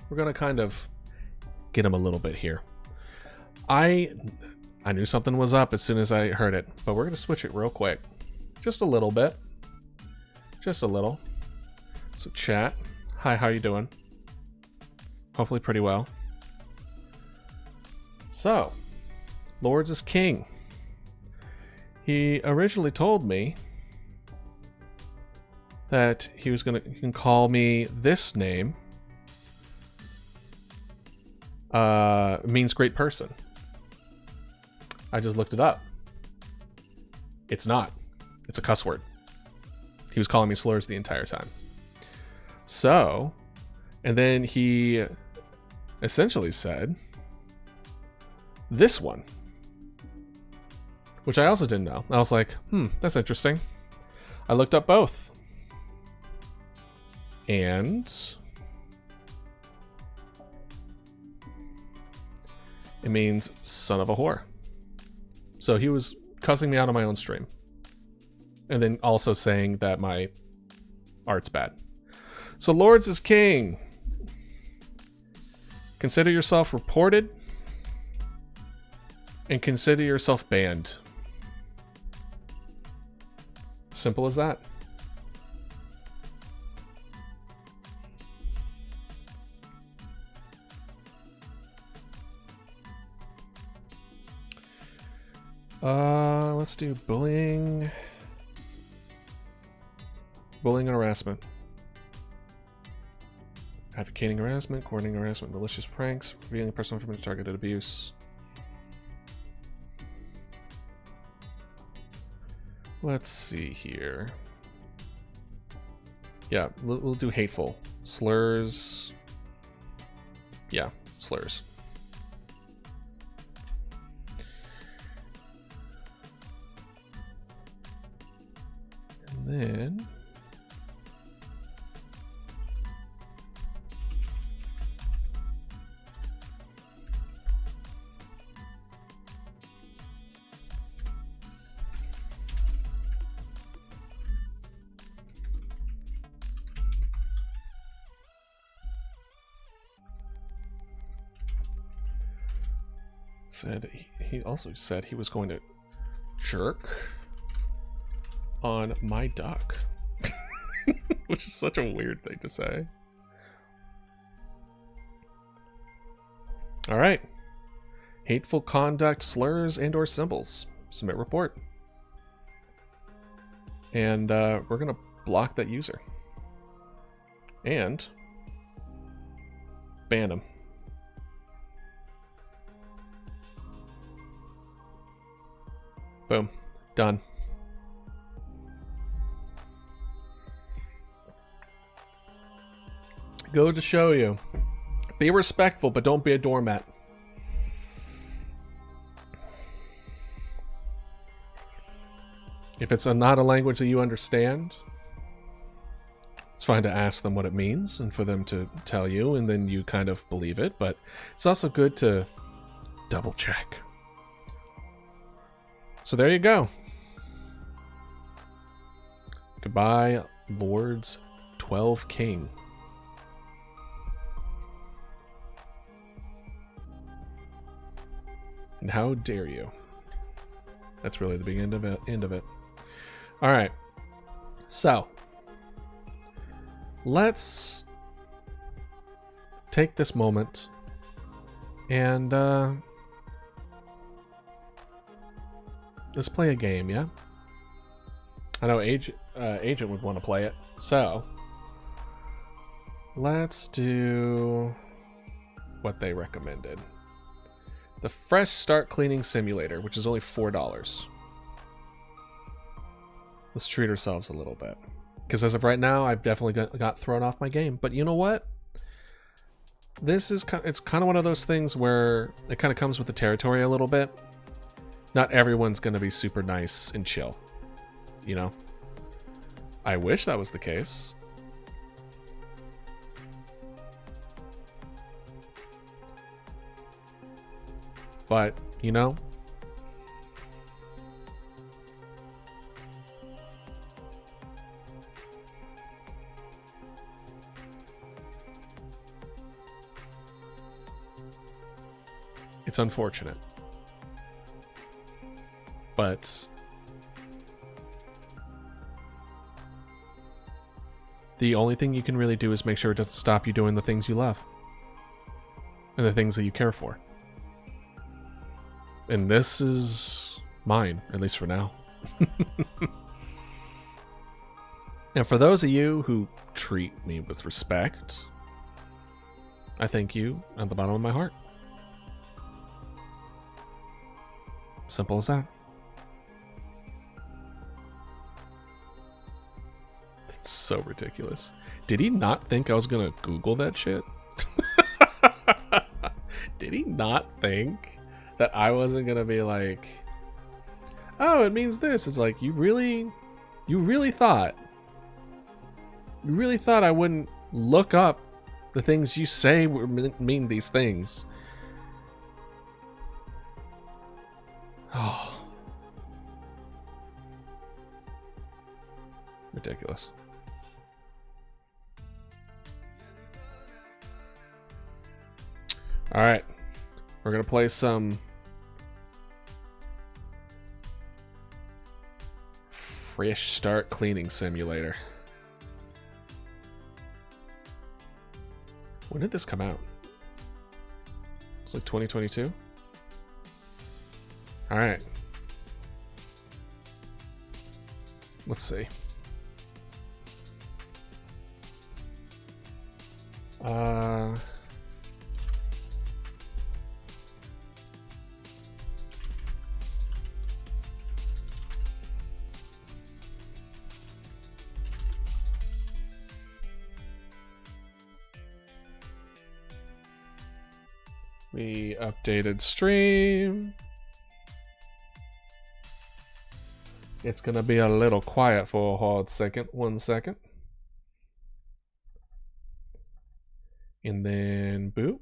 we're going to kind of get him a little bit here. I knew something was up as soon as I heard it, but we're going to switch it real quick. Just a little bit. Just a little. So, chat. Hi, how you doing? Hopefully pretty well. So, Lords is king. He originally told me that he was gonna, you can call me this name. Means great person. I just looked it up. It's not. It's a cuss word. He was calling me slurs the entire time. So, and then he essentially said this one, which I also didn't know. I was like, that's interesting. I looked up both. And it means son of a whore. So he was cussing me out on my own stream. And then also saying that my art's bad. So Lords is king. Consider yourself reported. And consider yourself banned. Simple as that. Let's do bullying. Bullying and harassment. Advocating harassment, coordinating harassment, malicious pranks, revealing personal information, targeted abuse. Let's see here. Yeah, we'll do hateful. Slurs. Yeah, slurs. And then he also said he was going to jerk on my duck. Which is such a weird thing to say. Alright. Hateful conduct, slurs, and or symbols. Submit report. And we're going to block that user. And ban him. Boom. Done. Go to show you. Be respectful, but don't be a doormat. If it's not a language that you understand, it's fine to ask them what it means and for them to tell you, and then you kind of believe it, but it's also good to double check. So there you go. Goodbye, Lords 12 King. And how dare you? That's really the beginning of it. End of it. All right. So let's take this moment and let's play a game. Yeah. I know Agent would want to play it. So let's do what they recommended. The Fresh Start Cleaning Simulator, which is only $4. Let's treat ourselves a little bit. Because as of right now, I've definitely got thrown off my game. But you know what? It's kind of one of those things where it kind of comes with the territory a little bit. Not everyone's going to be super nice and chill. You know? I wish that was the case. But, you know, it's unfortunate. But the only thing you can really do is make sure it doesn't stop you doing the things you love and the things that you care for. And this is mine, at least for now. And for those of you who treat me with respect, I thank you at the bottom of my heart. Simple as that. It's so ridiculous. Did he not think I was gonna Google that shit? Did he not think that I wasn't gonna be like, oh, it means this? It's like, you really thought I wouldn't look up the things you say mean these things. Oh. Ridiculous. Alright. We're going to play some Fresh Start Cleaning Simulator. When did this come out? It's like 2022? Alright. Let's see. We updated stream. It's gonna be a little quiet for a hard second. 1 second. And then boop.